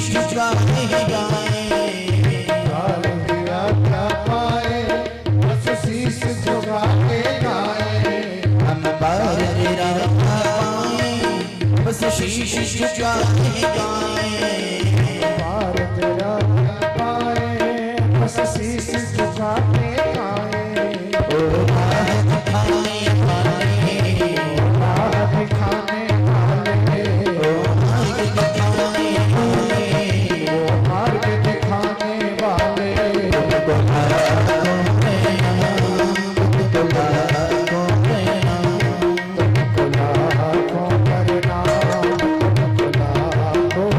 झुकाए गाए, लाल की आज्ञा पाए बस शीश झुका के गाए। हम बार तेरा पाए बस शीश झुकाए गाए। बार तेरा पाए बस शीश झुका के गाए। ओ राह दिखाने वाले, राह दिखाने वाले, ओ मार्ग दिखाने वाले, वो मार्ग दिखाने वाले। तुमको लाखों प्रणाम, तुमको लाखों प्रणाम। तुमको लाखों प्रणाम, तुमको लाखों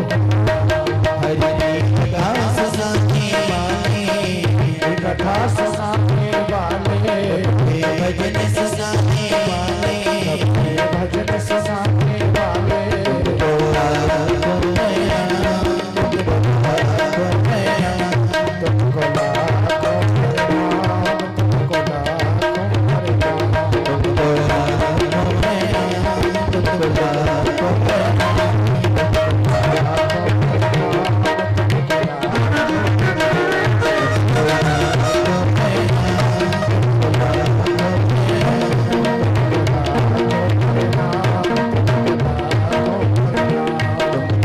हरि कथा सुनाने वाले, कथा सुनाने वाले, भजन सुनाने वाले, भजन सुनाने वाले। तुमको लाखों प्रणाम, तुमको लाखों प्रणाम। तुमको लाखों प्रणाम, तुमको लाखों प्रणाम। तुमको लाखों प्रणाम, तुमको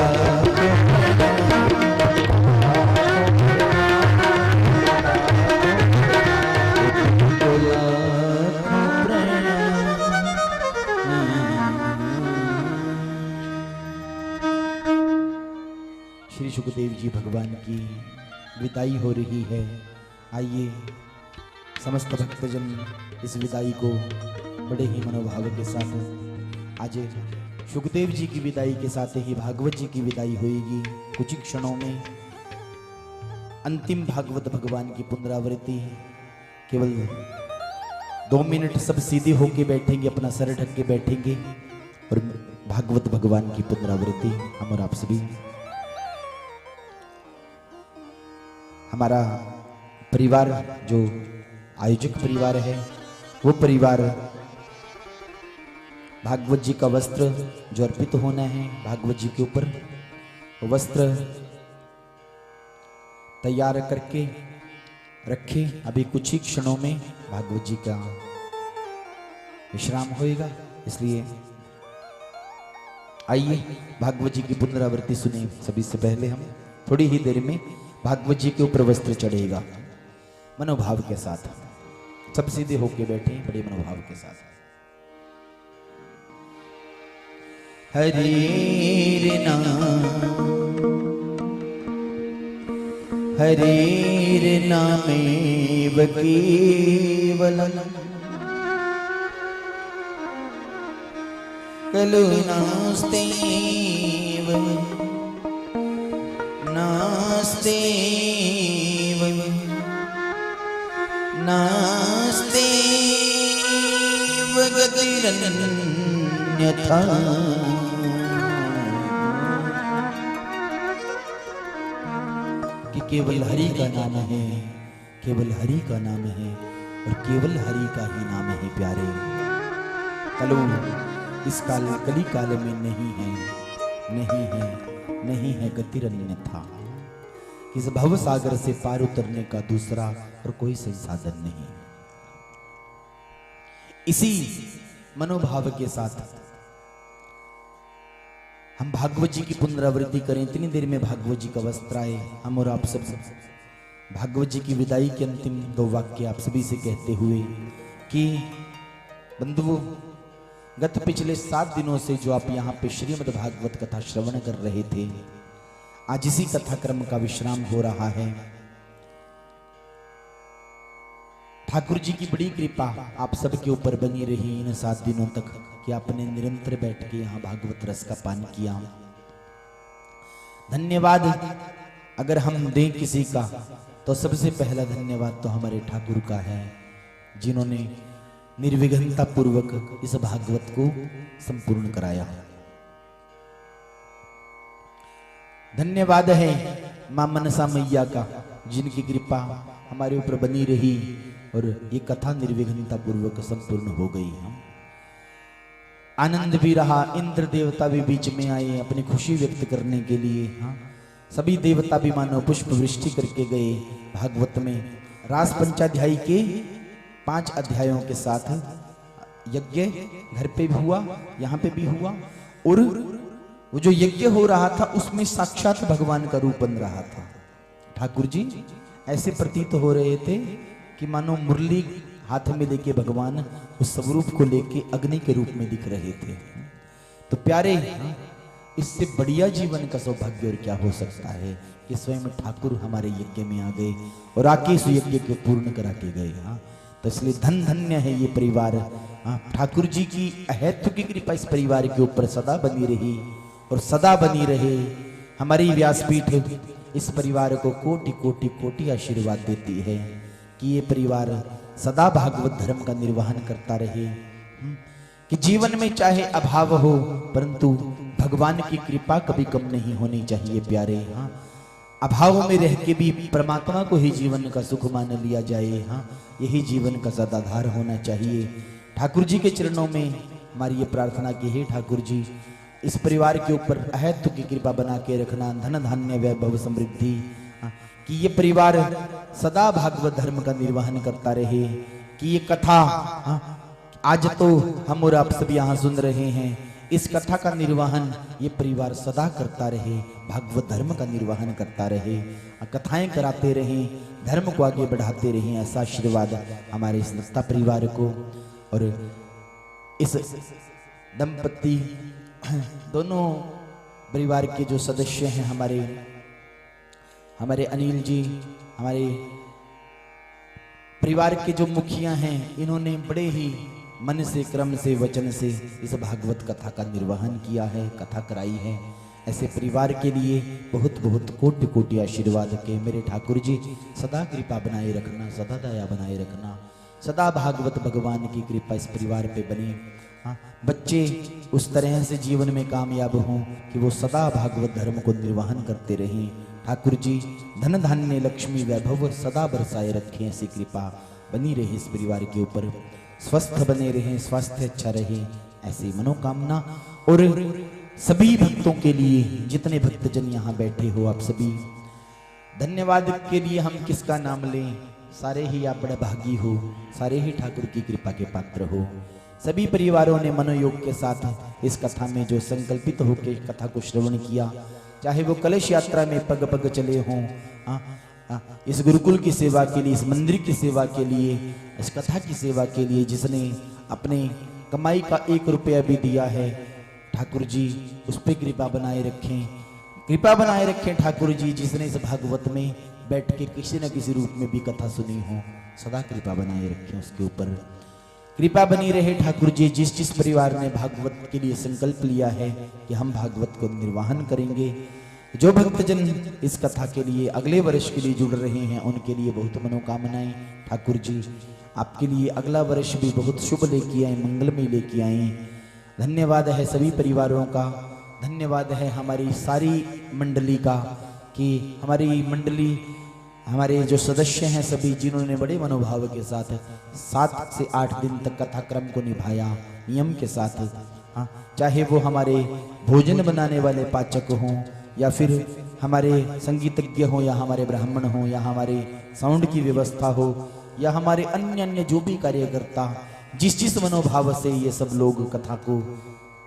लाखों प्रणाम। श्री सुखदेव जी भगवान की विदाई हो रही है। आइए समस्त भक्तजन इस विदाई को बड़े ही मनोभाव के साथ, आज सुखदेव जी की विदाई के साथ ही भागवत जी की विदाई होगी। कुछ ही क्षणों में अंतिम भागवत भगवान की पुनरावृत्ति। केवल 2 मिनट सब सीधे होके बैठेंगे, अपना सर ढक के बैठेंगे और भागवत भगवान की पुनरावृत्ति हम और आप सभी। हमारा परिवार जो आयोजक परिवार है, वो परिवार भागवत जी का वस्त्र जो अर्पित होना है भागवत जी के ऊपर, वस्त्र तैयार करके रखे। अभी कुछ ही क्षणों में भागवत जी का विश्राम होएगा, इसलिए आइए भागवत जी की पुनरावृत्ति सुने। सभी से पहले हम थोड़ी ही देर में भागवत जी के ऊपर वस्त्र चढ़ेगा। मनोभाव के साथ सब सीधे होके बैठे बड़े मनोभाव के साथ। हरे नाम, हरे नामेव केवलम् खलु नास्तेव नास्तेव नास्तेव गतिरन्यथा। कि केवल हरि का नाम है, केवल हरि का नाम है और केवल हरि का ही नाम है प्यारे। कलो इस काल कली काल में नहीं है, नहीं है, नहीं है गतिरन्यथा। इस भव सागर से पार उतरने का दूसरा और कोई संसाधन नहीं। इसी मनोभाव के साथ हम भागवत जी की पुनरावृत्ति करें। इतनी देर में भागवत जी का वस्त्र आए। हम और आप सब भागवत जी की विदाई के अंतिम 2 वाक्य आप सभी से कहते हुए कि बंधुओं, गत पिछले 7 दिनों से जो आप यहाँ पे श्रीमद् भागवत कथा श्रवण कर रहे थे, आज इसी कथा क्रम का विश्राम हो रहा है। ठाकुर जी की बड़ी कृपा आप सबके ऊपर बनी रही इन 7 दिनों तक कि आपने निरंतर बैठ के यहाँ भागवत रस का पान किया। धन्यवाद अगर हम दें किसी का तो सबसे पहला धन्यवाद तो हमारे ठाकुर का है, जिन्होंने निर्विघ्नता पूर्वक इस भागवत को संपूर्ण कराया। धन्यवाद है मां मनसा मैया का, जिनकी कृपा हमारे ऊपर बनी रही और ये कथा निर्विघ्नता पूर्वक संपूर्ण हो गई। आनंद भी रहा। इंद्र देवता भी बीच में आए अपनी खुशी व्यक्त करने के लिए। हाँ, सभी देवता भी मानो पुष्प वृष्टि करके गए। भागवत में रास पंचाध्यायी के 5 अध्यायों के साथ यज्ञ घर पे भी हुआ, यहाँ पे भी हुआ, और वो जो यज्ञ हो रहा था उसमें साक्षात भगवान का रूप बन रहा था। ठाकुर जी ऐसे प्रतीत हो रहे थे कि मानो मुरली हाथ में लेके भगवान उस स्वरूप को लेके अग्नि के रूप में दिख रहे थे। तो प्यारे, इससे बढ़िया जीवन का सौभाग्य और क्या हो सकता है कि स्वयं ठाकुर हमारे यज्ञ में आ गए और आके इस यज्ञ को पूर्ण करा के गए। हाँ, तो इसलिए धन धन्य है ये परिवार। हाँ, ठाकुर जी की अहेतु की कृपा इस परिवार के ऊपर सदा बनी रही और सदा बनी रहे। हमारी व्यासपीठ इस परिवार को कोटि कोटि कोटि आशीर्वाद देती है कि ये परिवार सदा भागवत धर्म का निर्वहन करता रहे। कि जीवन में चाहे अभाव हो परंतु भगवान की कृपा कभी कम नहीं होनी चाहिए प्यारे। हाँ, अभाव में रह के भी परमात्मा को ही जीवन का सुख मान लिया जाए। हाँ, यही जीवन का सदाधार होना चाहिए। ठाकुर जी के चरणों में हमारी ये प्रार्थना की है, ठाकुर जी इस परिवार के ऊपर अहेतु की कृपा बना के रखना, धन धान्य वैभव समृद्धि, कि ये परिवार सदा भागवत धर्म का निर्वहन करता रहे। कि ये कथा आज तो हम और आप सब यहाँ सुन रहे हैं, इस कथा का निर्वहन ये परिवार सदा करता रहे, भागवत धर्म का निर्वहन करता रहे, कथाएं कराते रहें, धर्म को आगे बढ़ाते रहें। ऐसा आशीर्वाद हमारे इस नस्ता परिवार को और इस दंपति दोनों परिवार के जो सदस्य हैं, हमारे अनिल जी, हमारे परिवार के जो मुखिया हैं, इन्होंने बड़े ही मन से, क्रम से, वचन से इस भागवत कथा का निर्वहन किया है, कथा कराई है। ऐसे परिवार के लिए बहुत बहुत कोटि कोटि आशीर्वाद के मेरे ठाकुर जी सदा कृपा बनाए रखना, सदा दया बनाए रखना, सदा भागवत भगवान की कृपा इस परिवार पे बने। हाँ, बच्चे उस तरह से जीवन में कामयाब हों कि वो सदा भागवत धर्म को निर्वहन करते रहें। ठाकुर जी धन धान्य लक्ष्मी वैभव सदा बरसाए रखें, ऐसी कृपा बनी रहे इस परिवार के ऊपर। स्वस्थ बने रहें, स्वास्थ्य अच्छा रहे, ऐसी मनोकामना। और सभी भक्तों के लिए, जितने भक्तजन यहाँ बैठे हो, आप सभी धन्यवाद के लिए हम किसका नाम लें? सारे ही आप बड़े भागी हो, सारे ही ठाकुर की कृपा के पात्र हो। सभी परिवारों ने मनोयोग के साथ इस कथा में जो संकल्पित होकर कथा को श्रवण किया, चाहे वो कलश यात्रा में पग पग चले हों, इस गुरुकुल की सेवा के लिए, इस मंदिर की सेवा के लिए, इस कथा की सेवा के लिए जिसने अपने कमाई का 1 रुपया भी दिया है, ठाकुर जी उस पर कृपा बनाए रखें, कृपा बनाए रखें। ठाकुर जी जिसने इस भागवत में बैठ के किसी न किसी रूप में भी कथा सुनी हो, सदा कृपा बनाए रखें, उसके ऊपर कृपा बनी रहे। ठाकुर जी जिस परिवार ने भागवत के लिए संकल्प लिया है कि हम भागवत को निर्वहन करेंगे, जो भक्तजन इस कथा के लिए अगले वर्ष के लिए जुड़ रहे हैं, उनके लिए बहुत मनोकामनाएं। ठाकुर जी आपके लिए अगला वर्ष भी बहुत शुभ लेके आए, मंगलमय लेके आए। धन्यवाद है सभी परिवारों का, धन्यवाद है हमारी सारी मंडली का, कि हमारी मंडली, हमारे जो सदस्य हैं सभी, जिन्होंने बड़े मनोभाव के साथ 7 से 8 दिन तक कथाक्रम को निभाया नियम के साथ। हाँ, चाहे वो हमारे भोजन बनाने वाले पाचक हों, या फिर हमारे संगीतज्ञ हों, या हमारे ब्राह्मण हों, या हमारे साउंड की व्यवस्था हो, या हमारे अन्य जो भी कार्यकर्ता, जिस मनोभाव से ये सब लोग कथा को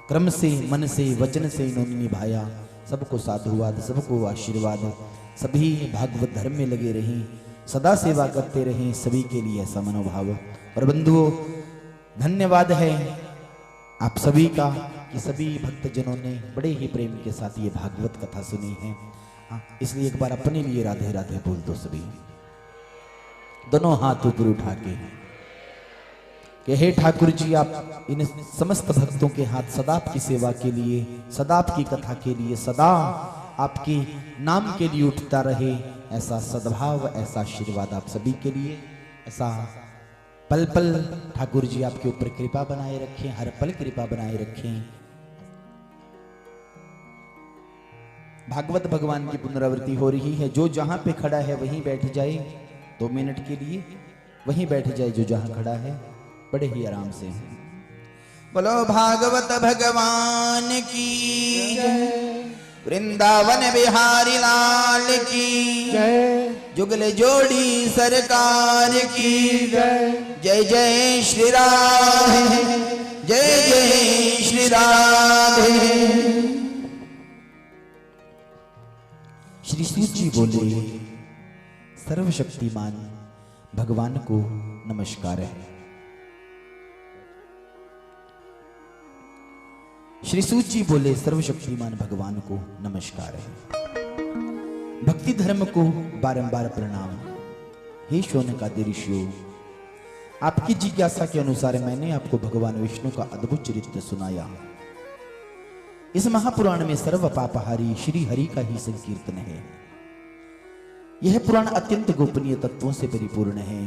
क्रम से, मन से, वचन से इन्होंने निभाया, सबको साधुवाद, सबको आशीर्वाद। सभी भागवत धर्म में लगे रहें, सदा सेवा करते रहें, सभी के लिए ऐसा मनोभाव। और बंधुओं धन्यवाद है आप सभी का कि सभी भक्तजनों ने बड़े ही प्रेम के साथ ये भागवत कथा सुनी है। हाँ, इसलिए एक बार अपने लिए राधे राधे बोल दो सभी, दोनों हाथ ऊपर उठा के कि हे ठाकुर जी आप इन समस्त भक्तों के हाथ सदा आपकी सेवा के लिए, सदा आपकी कथा के लिए, सदा आपके नाम के लिए उठता रहे। ऐसा सद्भाव, ऐसा आशीर्वाद आप सभी के लिए, ऐसा पल पल ठाकुर जी आपके ऊपर कृपा बनाए रखें, हर पल कृपा बनाए रखें। भागवत भगवान की पुनरावृत्ति हो रही है। जो जहां पे खड़ा है वहीं बैठ जाए, 2 मिनट के लिए वहीं बैठ जाए, जो जहां खड़ा है, बड़े ही आराम से। बोलो भागवत भगवान की जय, वृंदावन बिहारी लाल की जय, जुगल जोड़ी सरकार की जय, जय जय श्री राधे, जय जय श्री राधे। श्री सूत जी बोले, सर्वशक्तिमान भगवान को नमस्कार है। श्री सूत जी बोले, सर्वशक्तिमान भगवान को नमस्कार है। भक्ति धर्म को बारंबार प्रणाम। हे शौनकादि ऋषियों, आपकी जिज्ञासा के अनुसार मैंने आपको भगवान विष्णु का अद्भुत चरित्र सुनाया। इस महापुराण में सर्व पापहारी श्री हरि का ही संकीर्तन है। यह पुराण अत्यंत गोपनीय तत्वों से परिपूर्ण है।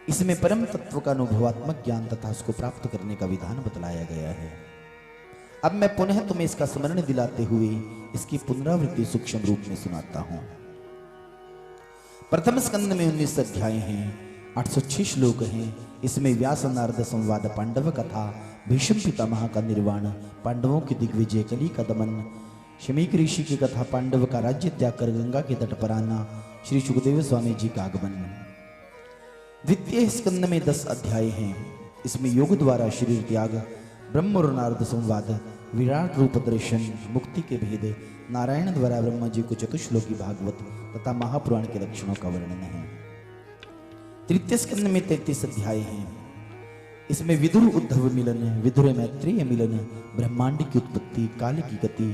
इसमें परम तत्व का अनुभवात्मक ज्ञान तथा उसको प्राप्त करने का विधान बतलाया गया है। अब मैं पुनः तुम्हें इसका स्मरण दिलाते हुए इसकी पुनरावृत्ति सूक्ष्म रूप में सुनाता हूं। प्रथम स्कंद में 19 अध्याय हैं, 806 श्लोक हैं। इसमें व्यास नारद संवाद, पांडव कथा, भीष्म पितामह का निर्वाण, पांडवों की दिग्विजय, कली का दमन, शमीक ऋषि की कथा, पांडव का राज्य त्याग कर गंगा के तट पर आना, श्री सुखदेव स्वामी जी का आगमन। द्वितीय स्कंद में 10 अध्याय हैं। इसमें योग द्वारा शरीर त्याग, ब्रह्म और नारद संवाद, विराट रूप दर्शन, मुक्ति के भेद, नारायण द्वारा ब्रह्मा जी को चतुश्लोकी भागवत तथा महापुराण के लक्षणों का वर्णन है। तृतीय स्कंद में 33 अध्याय हैं। इसमें विदुर उद्धव मिलन, विदुर मैत्रेय मिलन, ब्रह्मांड की उत्पत्ति, काल की गति,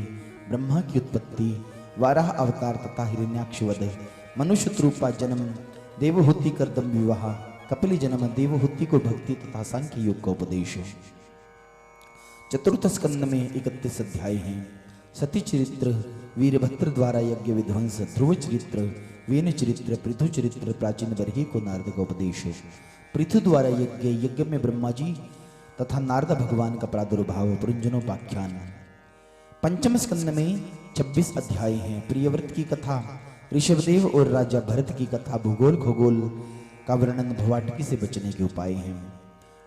ब्रह्मा की उत्पत्ति, वाराह अवतार तथा हिरण्याक्ष वध, मनुष्य रूपा जन्म, देवहूति कर दम विवाह, कपिल जन्म, देवहूति को भक्ति तथा सांख्य योग का उपदेश। चतुर्थ स्कंद में 31 अध्याय हैं। सती चरित्र, वीरभद्र द्वारा यज्ञ विध्वंस, ध्रुव चरित्र, वेन चरित्र, पृथु चरित्र, प्राचीन बर्ही को नारद का उपदेश। पृथु द्वारा यज्ञ, यज्ञ में ब्रह्मा जी तथा नारद भगवान का प्रादुर्भाव, पुरुंजनोपाख्यान। पंचम स्कंद में 26 अध्याय हैं। प्रियव्रत की कथा, ऋषभदेव और राजा भरत की कथा, भूगोल खगोल का वर्णन, भवाटकी से बचने के उपाय हैं।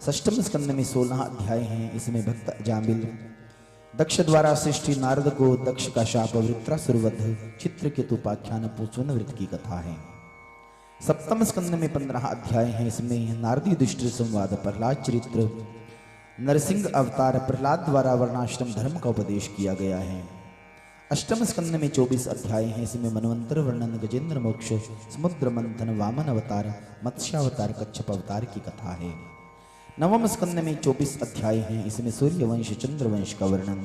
षष्ठम स्कंद में 16 अध्याय हैं। इसमें भक्त जामिल, दक्ष द्वारा सृष्टि, नारद को दक्ष का शाप, वृत्रासुर वध, चित्रकेतु उपाख्यान, पूषण व्रत की कथा है। सप्तम स्कंद में 15 अध्याय हैं। इसमें नारदी युधिष्ठिर संवाद, प्रहलाद चरित्र, नरसिंह अवतार, प्रहलाद द्वारा वर्णाश्रम धर्म का उपदेश किया गया है। अष्टम स्कंद में 24 अध्याय हैं। इसमें मनवंतर वर्णन, गजेंद्र मोक्ष, समुद्र मंथन, वामन अवतार, मत्स्यावतार, कच्छप अवतार की कथा है। नवम स्कंद में 24 अध्याय हैं। इसमें सूर्यवंश, चंद्रवंश का वर्णन,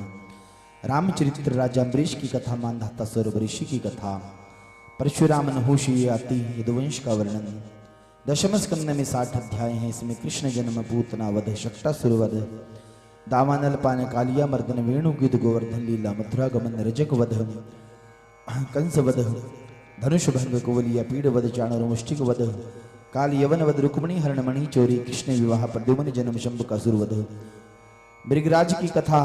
रामचरित्र, राजा अम्बरीश की कथा, मानधाता सौरभ ऋषि की कथा, परशुराम नहुषी आति यदुवंश का वर्णन। दशम स्कंद में 60 अध्याय हैं। इसमें कृष्ण जन्म, पूतना वध, शक्टासुर वध, दावानल पान, कालिया मर्दन, वेणुगीत, गोवर्धन लीला, मथुरा गमन, रजक वध, कंस वध, धनुष भंग, कुवलिया, पीड़ वध, चाणूर मुष्टिक वध, काल यवन वध, रुक्मणी हरण मणि चोरी, कृष्ण विवाह, प्रद्युम्न जन्म, शंभ का सुरवध, मृगराज की कथा,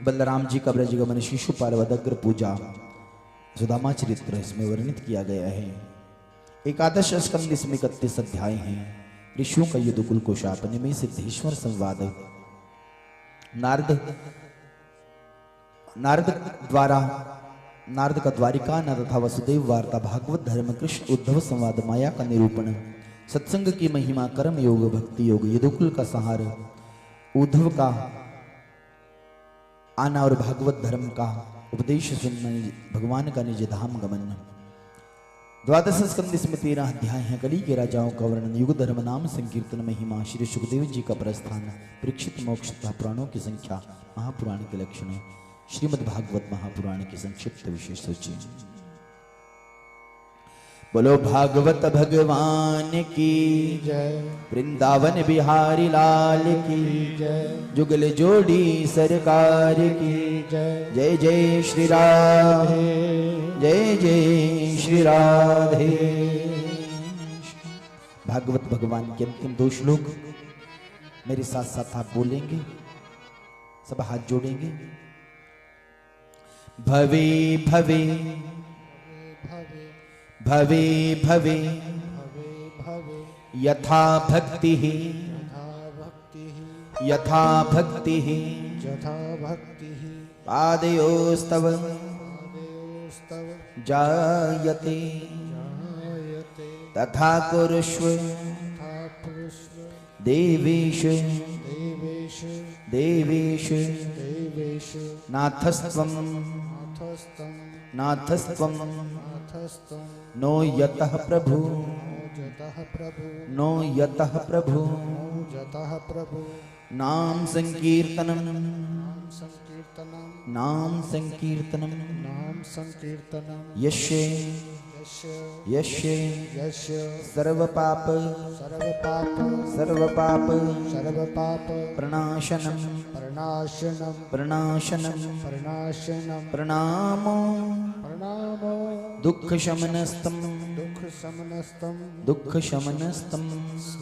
बलराम जी का ब्रज गमन, शिशुपाल वध, अग्र पूजा, सुदामा चरित्र इसमें वर्णित किया गया है। एकादश स्कंद इसमें 31 अध्याय हैं। ऋषियों का यदुकुल को शाप, निमि सिद्धेश्वर संवाद, नारद का द्वारिका न तथा वसुदेव वार्ता, भागवत धर्म, कृष्ण उद्धव संवाद, माया का निरूपण, सत्संग की महिमा, कर्म योग, भक्ति योग, यदुकुल का संहार, उद्धव का आना और भागवत धर्म का उपदेश सुनना, भगवान का निज धाम गमन। द्वादश स्कंद इसमें 13 अध्याय हैं। कली के राजाओं का वर्णन, युग धर्म, नाम संकीर्तन, महिमा, श्री सुखदेव जी का प्रस्थान, परीक्षित मोक्ष तथा पुराणों की संख्या, महापुराण के लक्षण, श्रीमद् भागवत महापुराण की संक्षिप्त विशेष सूची। बोलो भागवत भगवान की जय, वृंदावन बिहारी लाल की जय, जुगल जोड़ी सरकार की जय, जय जय श्री राधे, जय जय श्री राधे। भागवत भगवान के अंतिम 2 श्लोक मेरे साथ साथ आप बोलेंगे, सब हाथ जोड़ेंगे। भवे भवे भवे भवे यथा भक्ति यथा भक्ति यथा भक्ति पादयोस्तव पादयोस्तव जायते जायते तथा कुरुष्व तथा पुरुष्व देवेश देवेश देवेश देवेश नाथस्त्वं नाथस्तं नाथस्त्वं नाथस्तं नो यतः प्रभु जतः प्रभु नो यतः प्रभु जतः प्रभु नाम संकीर्तनम नाम संकीर्तनं नाम संकीर्तनम नाम संकीर्तनं यस्य यस्य यस्य यस्य सर्वपाप सर्वपाप सर्वपाप सर्वपाप प्रणाशनम प्रणाशनं प्रणाशनम प्रणाशनं प्रणामो प्रणामो दुःख शमनस्तम दुःख समनस्तं दुःख शमनस्तम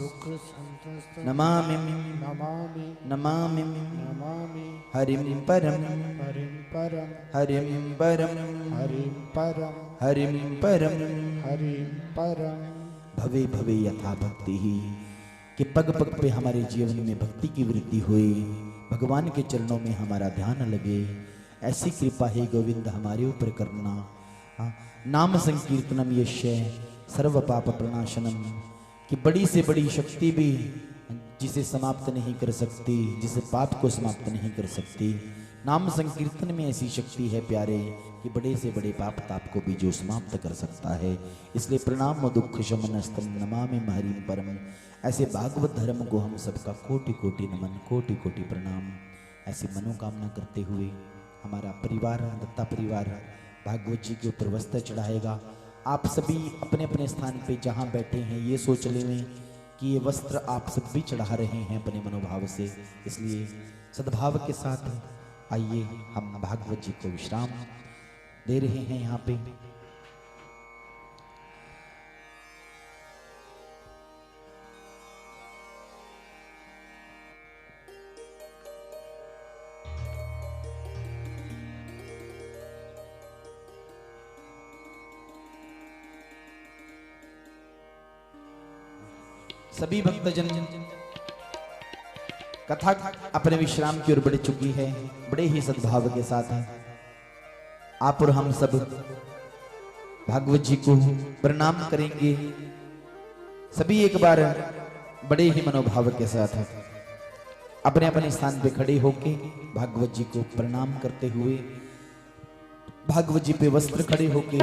दुःख संतस्तं नमामि नमामि नमामि नमामि हरिं परम हरिं परम हरिं परम हरिं परम हरिं परम हरिं परम भवे भवे यथा भक्ति ही कि पग पग पे हमारे जीवन में भक्ति की वृद्धि हुई, भगवान के चरणों में हमारा ध्यान लगे। ऐसी कृपा है गोविंद हमारे ऊपर करना। हाँ, नाम संकीर्तनम यस्य सर्व पाप प्रणाशनम कि बड़ी से बड़ी शक्ति भी जिसे समाप्त नहीं कर सकती, जिसे पाप को समाप्त नहीं कर सकती, नाम संकीर्तन में ऐसी शक्ति है प्यारे कि बड़े से बड़े पाप ताप को भी जो समाप्त कर सकता है। इसलिए प्रणाम दुःख शमनस्तम नमामि हरिं परम। ऐसे भागवत धर्म को हम सबका कोटि कोटि नमन, कोटि कोटि प्रणाम। ऐसी मनोकामना करते हुए हमारा परिवार, दत्ता परिवार भागवत जी के ऊपर वस्त्र चढ़ाएगा। आप सभी अपने अपने स्थान पे जहाँ बैठे हैं ये सोच लें कि ये वस्त्र आप सब भी चढ़ा रहे हैं अपने मनोभाव से। इसलिए सद्भाव के साथ आइए हम भागवत जी को विश्राम दे रहे हैं यहाँ पे। सभी भक्तजन कथा अपने विश्राम की ओर बढ़ चुकी है, बड़े ही सद्भाव के साथ है। आप और हम सब भागवत जी को प्रणाम करेंगे। सभी एक बार बड़े ही मनोभाव के साथ अपने अपने स्थान पे खड़े होके भागवत जी को प्रणाम करते हुए, भागवत जी पे वस्त्र खड़े होके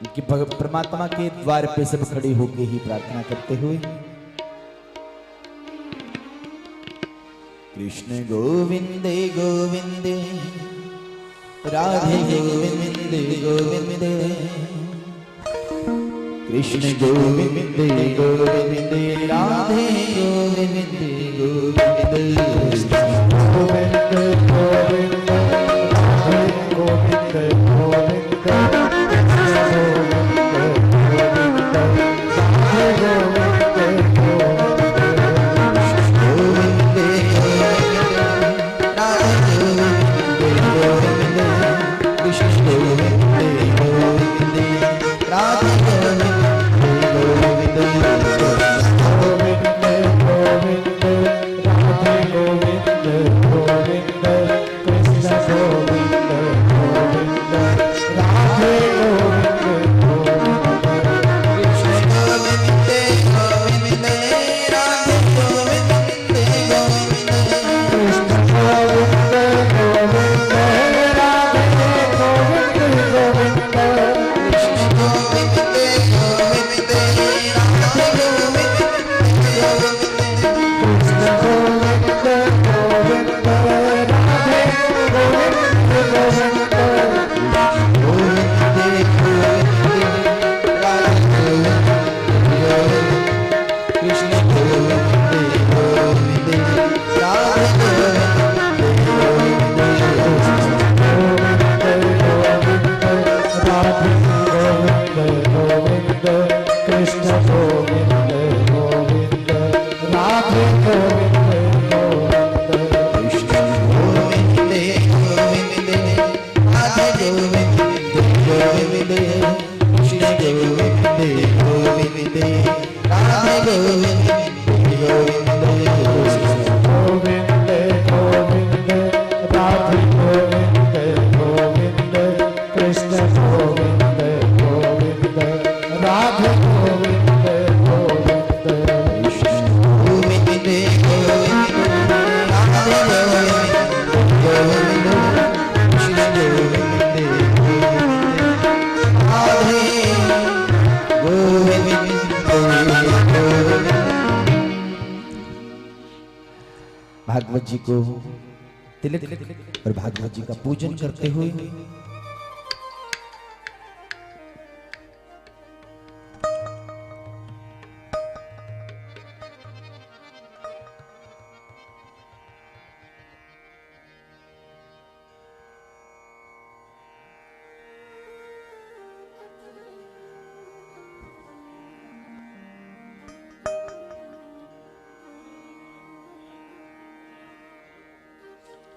कि परमात्मा के द्वार पे सब खड़े होके ही प्रार्थना करते हुए कृष्ण गोविंदे गोविंदे राधे गोविंदे गोविंदे कृष्ण गोविंदे गोविंदे राधे गोविंदे गोविंदे गोविंद गोविंद राधे गोविंद गोविंद गोविंदे राधे गोविंदे गोविंदे भागवत जी को तिलक और भागवत जी का पूजन करते हुए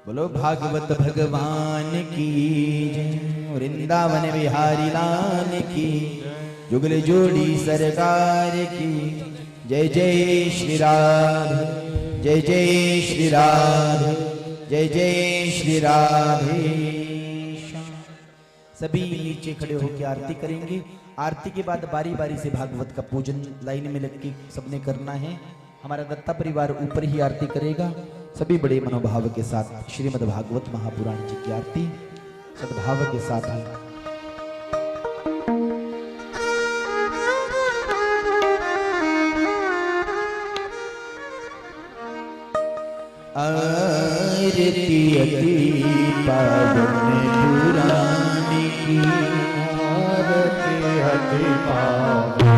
बोलो भागवत भगवान की जय, वृंदावन बिहारी लाल की, जुगल जोड़ी सरकार की जय। जय श्री राधे, जय जय श्री राधे, जय जय श्री राधे। सभी नीचे खड़े होकर आरती करेंगे। आरती के बाद बारी बारी से भागवत का पूजन लाइन में लग के सबने करना है। हमारा दत्ता परिवार ऊपर ही आरती करेगा। सभी बड़े मनोभाव के साथ श्रीमद् भागवत महापुराण जी की आरती सद्भाव के साथ है। आरती अति पावन पुराण की, आरती अति पावन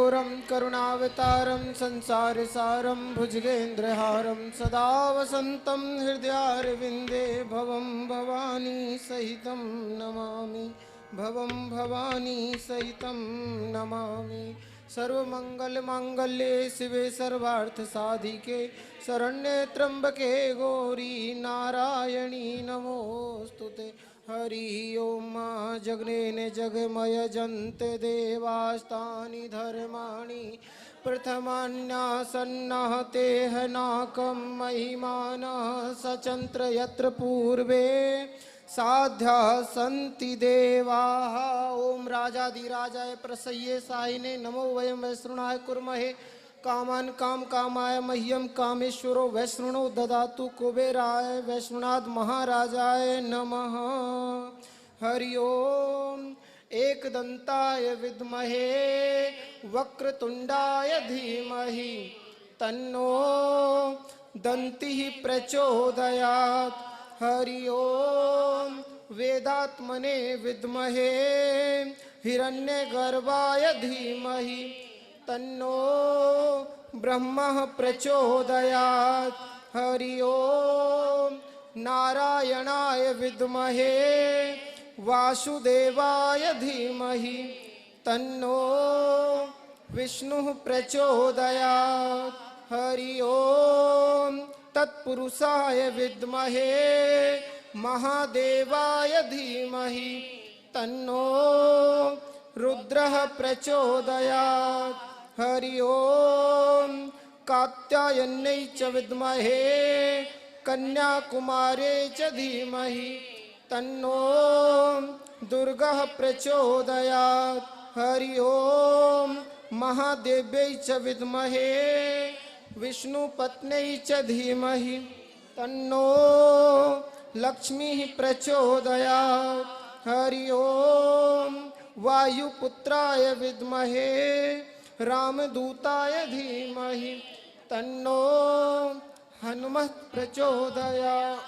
करुणाकरसूरीन्द्रगुरुं करुणावतारं संसारसारं भुजगेन्द्रहारं सदा वसन्तं हृदयारविन्दे भवं भवानी सहितं नमामि भवं भवानी सहितं नमामि। सर्वमंगलमांगल्ये शिवे सर्वार्थसाधिके शरण्ये त्र्यंबके गौरी नारायणी नमोस्तुते। हरि ओम जगनेन जगमय जन्ते देवास्तानि धर्माणि प्रथमान्यासन्नः तेह नाकं महिमानः सचन्त्र यत्र पूर्वे साध्या सन्ति देवाः। ओम राजाधिराजाय प्रसह्ये सायिने नमो वयं वैष्णवाय कुर्महे कामान् काम कामाय मह्यं कामेश्वरो वैष्णो ददातु कुबेराय वैष्णनाथ महाराजाय नमः। हरि ओम एकदंताय विद्महे वक्रतुंडाय धीमहि तन्नो दन्तिः प्रचोदयात्। हरि ओम वेदात्मने विद्महे हिरण्यगर्भाय धीमहि तन्नो ब्रह्मः प्रचोदयात्। हरि ओम नारायणाय विद्महे वासुदेवाय धीमहि तन्नो विष्णुः प्रचोदयात्। हरि ओम तत्पुरुषाय विद्महे महादेवाय धीमहि तन्नो रुद्रः प्रचोदयात्। हरि ओम कात्यायन्यै च विद्महे कन्याकुमारे च धीमहि तन्नो दुर्गः प्रचोदयात्। हरि ओम महादेव्यै च विद्महे विष्णुपत्न्यै च धीमहि तन्नो लक्ष्मीः प्रचोदयात्। हरि ओम वायुपुत्राय विद्महे रामदूताय धीमहि तन्नो हनुमः प्रचोदयात्।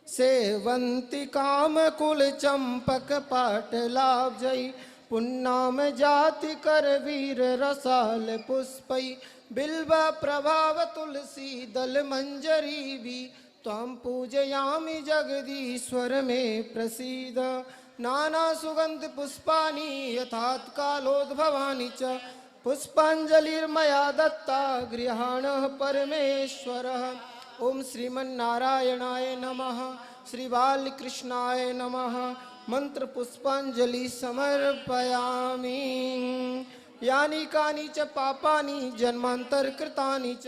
सेवन्ति कामकुलचम्पकपाटलाब्जै पुन्नाम जाति करवीर रसाल पुष्पै बिल्व प्रभाव तुलसी दल मंजरी भी त्वां पूजयामि जगदीश्वर मे प्रसीद। नाना सुगंध पुष्पाणि यथात्कालोद्भवानि च पुष्पांजलिर्मया दत्ता गृहाणः परमेश्वरः। ओम श्रीमन्नारायणाय नमः श्री बालकृष्णाय नमः। मंत्र पुष्पांजलि समर्पयामि। यानि कानि च पापानि जन्मांतर कृतानि च